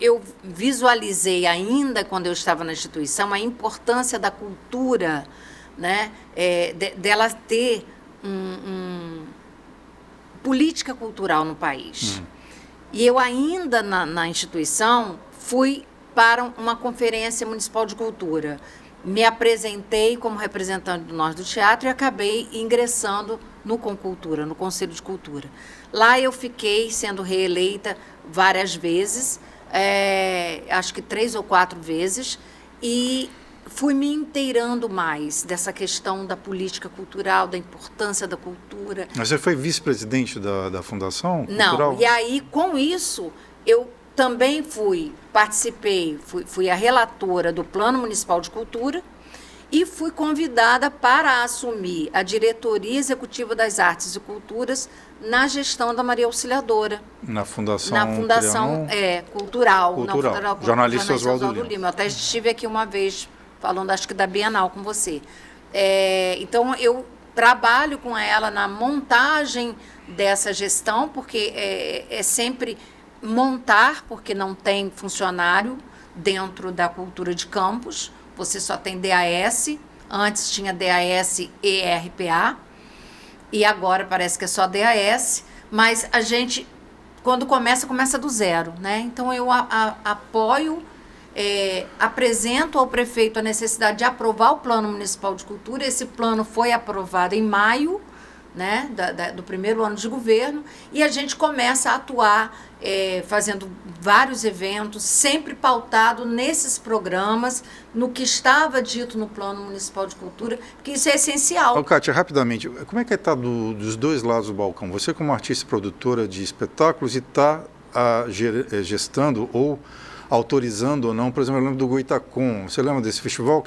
eu visualizei ainda, quando eu estava na instituição, a importância da cultura, né? Dela ter política cultural no país. E eu ainda na instituição fui para uma conferência municipal de cultura. Me apresentei como representante do Nós do Teatro e acabei ingressando no Concultura, no Conselho de Cultura. Lá eu fiquei sendo reeleita várias vezes, acho que 3 ou 4 vezes, e fui me inteirando mais dessa questão da política cultural, da importância da cultura. Mas você foi vice-presidente da Fundação Cultural? Não, e aí, com isso, eu também participei, fui a relatora do Plano Municipal de Cultura e fui convidada para assumir a Diretoria Executiva das Artes e Culturas na gestão da Maria Auxiliadora. Na Fundação Cultural. Jornalista Oswaldo Lima. Eu até estive aqui uma vez falando, acho que da Bienal com você. Então, eu trabalho com ela na montagem dessa gestão, porque é sempre montar, porque não tem funcionário dentro da cultura de campus, você só tem DAS, antes tinha DAS e RPA, e agora parece que é só DAS, mas a gente, quando começa do zero, né? Então, eu apoio, apresento ao prefeito a necessidade de aprovar o Plano Municipal de Cultura. Esse plano foi aprovado em maio, né, do primeiro ano de governo, e a gente começa a atuar fazendo vários eventos, sempre pautado nesses programas, no que estava dito no Plano Municipal de Cultura, porque isso é essencial. Kátia, rapidamente, como é que está dos dois lados do balcão? Você como artista e produtora de espetáculos e está gestando ou autorizando ou não, por exemplo, eu lembro do Goitacom. Você lembra desse festival?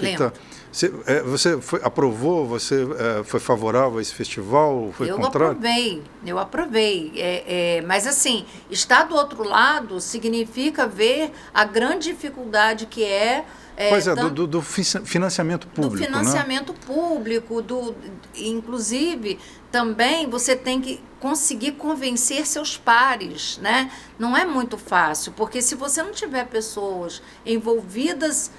Você aprovou? Você foi favorável a esse festival? Foi contrário? Eu aprovei. Mas, assim, estar do outro lado significa ver a grande dificuldade que do financiamento público. Do financiamento público, inclusive, também você tem que conseguir convencer seus pares, né? Não é muito fácil, porque se você não tiver pessoas envolvidas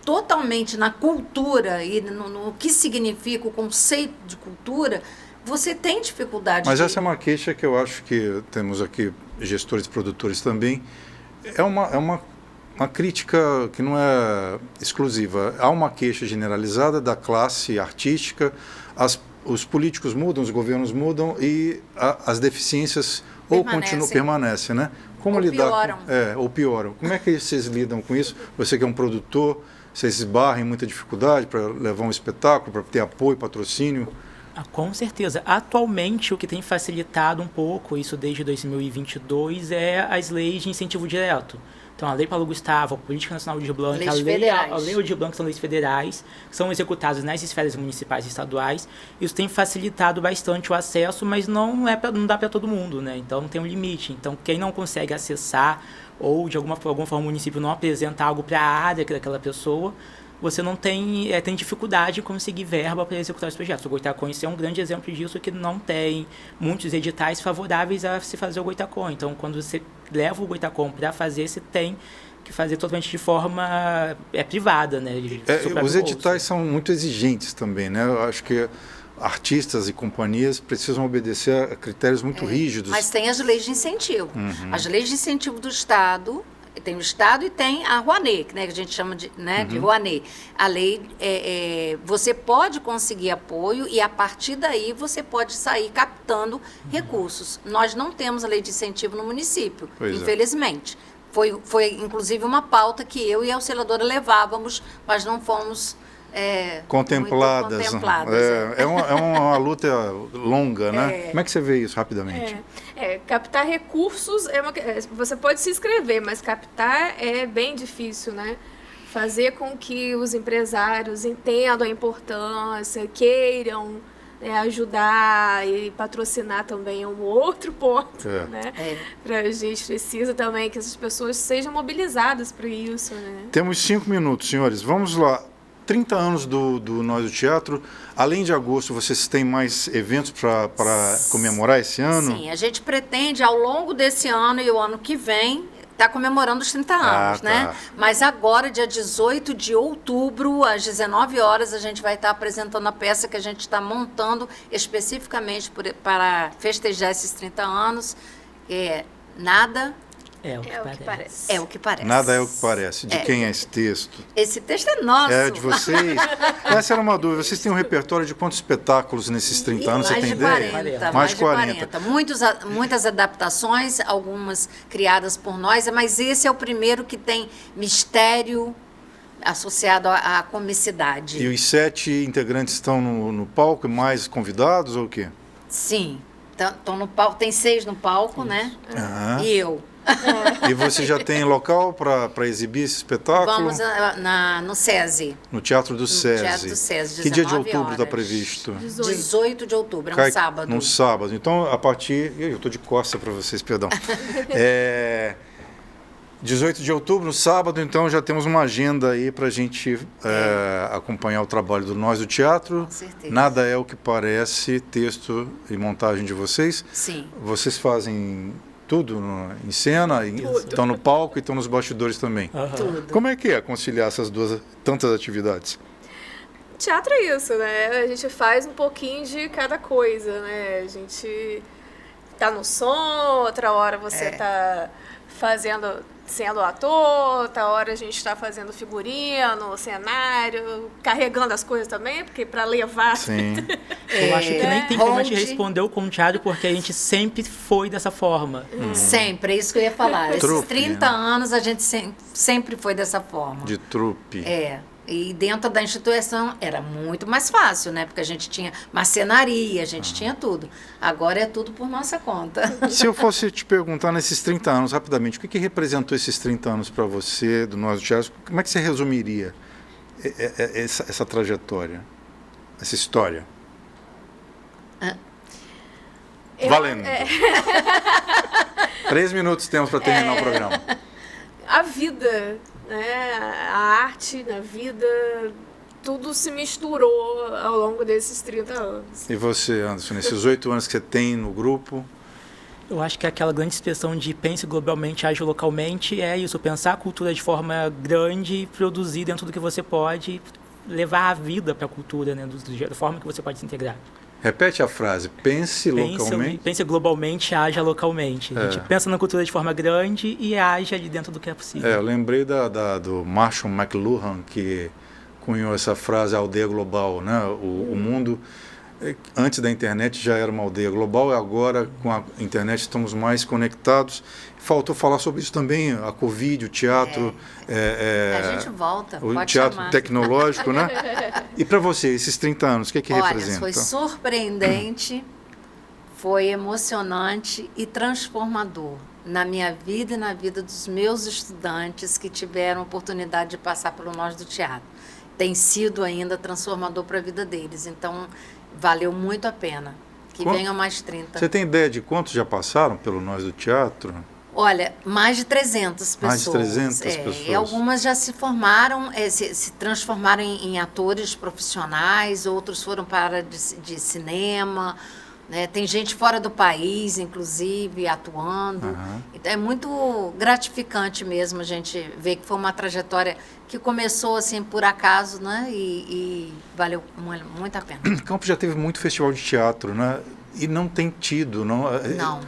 totalmente na cultura e no que significa o conceito de cultura, você tem dificuldade. Mas essa é uma queixa que eu acho que temos aqui, gestores e produtores também, é uma crítica que não é exclusiva. Há uma queixa generalizada da classe artística, os políticos mudam, os governos mudam e as deficiências permanecem, né? Como lidar pioram. Ou pioram. Como é que vocês lidam com isso? Você que é um produtor, vocês esbarram em muita dificuldade para levar um espetáculo, para ter apoio, patrocínio? Com certeza. Atualmente, o que tem facilitado um pouco, isso desde 2022, é as leis de incentivo direto. Então, a Lei Paulo Gustavo, a Política Nacional de Blanc, a Lei Aldir Blanc são leis federais, que são executadas nas esferas municipais e estaduais. Isso tem facilitado bastante o acesso, mas não dá para todo mundo, né? Então, não tem um limite. Então, quem não consegue acessar ou, de alguma forma, o município não apresenta algo para a área daquela pessoa, você não tem dificuldade em conseguir verba para executar os projetos. O Goitacom é um grande exemplo disso, que não tem muitos editais favoráveis a se fazer o Goitacom. Então, quando você leva o Goitacom para fazer, você tem que fazer totalmente de forma privada, né? Os editais são muito exigentes também, né? Eu acho que artistas e companhias precisam obedecer a critérios muito rígidos. Mas tem as leis de incentivo. As leis de incentivo do Estado, tem o Estado e tem a Rouanet, né, que a gente chama de, né, de Rouanet. A lei, você pode conseguir apoio e, a partir daí, você pode sair captando recursos. Nós não temos a lei de incentivo no município, infelizmente. Foi, inclusive, uma pauta que eu e a auxiliadora levávamos, mas não fomos... contempladas. É uma luta longa, né? Como é que você vê isso rapidamente? Captar recursos, você pode se inscrever, mas captar é bem difícil, né? Fazer com que os empresários entendam a importância, queiram ajudar e patrocinar também é um outro ponto, né? A gente precisa também que essas pessoas sejam mobilizadas para isso, né? Temos 5 minutos, senhores. Vamos lá. 30 anos do Nós do Teatro. Além de agosto, vocês têm mais eventos para comemorar esse ano? Sim, a gente pretende, ao longo desse ano e o ano que vem, estar comemorando os 30 anos, né? Mas agora, dia 18 de outubro, às 19 horas, a gente vai estar apresentando a peça que a gente está montando especificamente para festejar esses 30 anos. Nada... É o que parece. É o que parece. Nada é o que parece. De quem é esse texto? Esse texto é nosso. É de vocês? Essa era uma dúvida. Vocês têm um repertório de quantos espetáculos nesses 30 anos? Você tem ideia? 40, mais de 40. Muitas adaptações, algumas criadas por nós, mas esse é o primeiro que tem mistério associado à comicidade. E os 7 integrantes estão no palco, mais convidados ou o quê? Sim. Estão no palco, tem 6 no palco, né? E eu. E você já tem local para exibir esse espetáculo? Vamos no SESI. No Teatro do SESI. Teatro do SESI, que dia de outubro está previsto? 18 de outubro, é um sábado. Num sábado. Então, a partir... Eu estou de costa para vocês, perdão. 18 de outubro, no sábado, então já temos uma agenda aí para a gente acompanhar o trabalho do Nós do Teatro. Com certeza. Nada é o que parece, texto e montagem de vocês. Sim. Vocês fazem... tudo em cena, estão no palco e estão nos bastidores também. Tudo. Como é que é conciliar essas tantas atividades? Teatro é isso, né? A gente faz um pouquinho de cada coisa, né? A gente tá no som, outra hora você tá sendo ator, outra hora a gente está fazendo figurino, cenário, carregando as coisas também, porque para levar... Sim. Eu acho que nem tem como a gente responder o contrário, porque a gente sempre foi dessa forma. Sempre, é isso que eu ia falar. Esses Trupe, 30 anos a gente sempre foi dessa forma. De trupe. E dentro da instituição era muito mais fácil, né? Porque a gente tinha marcenaria, a gente tinha tudo. Agora é tudo por nossa conta. Se eu fosse te perguntar nesses 30 anos, rapidamente, o que representou esses 30 anos para você, do Nós do Teatro? Como é que você resumiria essa trajetória, essa história? Valendo. 3 minutos temos para terminar o programa. A vida, né? A arte na vida, tudo se misturou ao longo desses 30 anos. E você, Anderson, nesses 8 anos que você tem no grupo? Eu acho que aquela grande expressão de pense globalmente, age localmente, é isso, pensar a cultura de forma grande, produzir dentro do que você pode, levar a vida para a cultura, né, da forma que você pode se integrar. Repete a frase, pense localmente. Pense globalmente, haja localmente. A gente pensa na cultura de forma grande e age ali dentro do que é possível. Eu lembrei do Marshall McLuhan, que cunhou essa frase, aldeia global, né? O mundo, antes da internet, já era uma aldeia global, e agora, com a internet, estamos mais conectados. Faltou falar sobre isso também, a Covid, o teatro... a gente volta, o pode teatro chamar. tecnológico, né? E para você, esses 30 anos, o que representa? Olha, foi surpreendente, foi emocionante e transformador na minha vida e na vida dos meus estudantes que tiveram a oportunidade de passar pelo Nós do Teatro. Tem sido ainda transformador para a vida deles, então valeu muito a pena. Que venham mais 30. Você tem ideia de quantos já passaram pelo Nós do Teatro? Olha, mais de 300 pessoas. Mais de 300 pessoas. E algumas já se formaram, se transformaram em atores profissionais, outros foram para a área de cinema, né? Tem gente fora do país, inclusive, atuando. Então, é muito gratificante mesmo a gente ver que foi uma trajetória que começou assim por acaso, né? E valeu muito a pena. Campos já teve muito festival de teatro, né? E não tem tido, não. Não.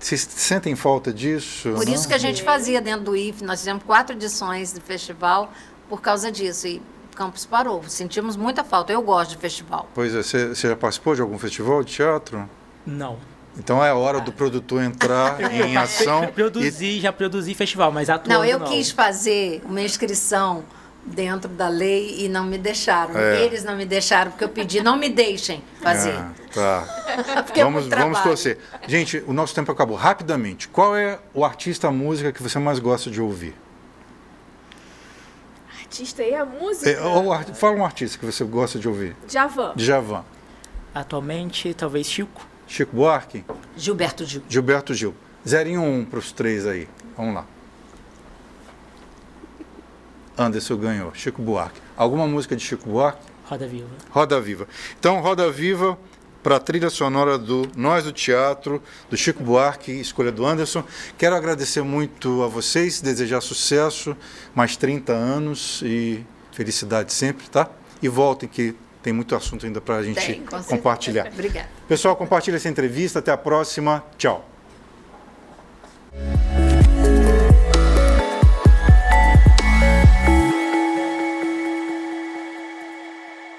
Vocês sentem falta disso? Por não? isso que a gente fazia dentro do IFE, nós fizemos 4 edições do festival por causa disso. E Campos parou. Sentimos muita falta. Eu gosto de festival. Pois é, você já participou de algum festival de teatro? Não. Então é a hora do produtor entrar em ação. Já produzi festival, mas atuando Não, eu quis fazer uma inscrição dentro da lei e não me deixaram. Eles não me deixaram, porque eu pedi, não me deixem fazer. Tá. Porque é muito Vamos trabalho. torcer. Gente, o nosso tempo acabou. Rapidamente, qual é o artista, a música que você mais gosta de ouvir? Artista e a música? Fala um artista que você gosta de ouvir. Djavan. Djavan. Atualmente, talvez Chico. Chico Buarque? Gilberto Gil. Gilberto Gil. 0 e 1 para os 3 aí. Vamos lá. Anderson ganhou. Chico Buarque. Alguma música de Chico Buarque? Roda Viva. Roda Viva. Então, Roda Viva para a trilha sonora do Nós do Teatro, do Chico Buarque, escolha do Anderson. Quero agradecer muito a vocês, desejar sucesso, mais 30 anos e felicidade sempre, tá? E voltem que tem muito assunto ainda para a gente Com compartilhar. certeza. Obrigada. Pessoal, compartilha essa entrevista. Até a próxima. Tchau.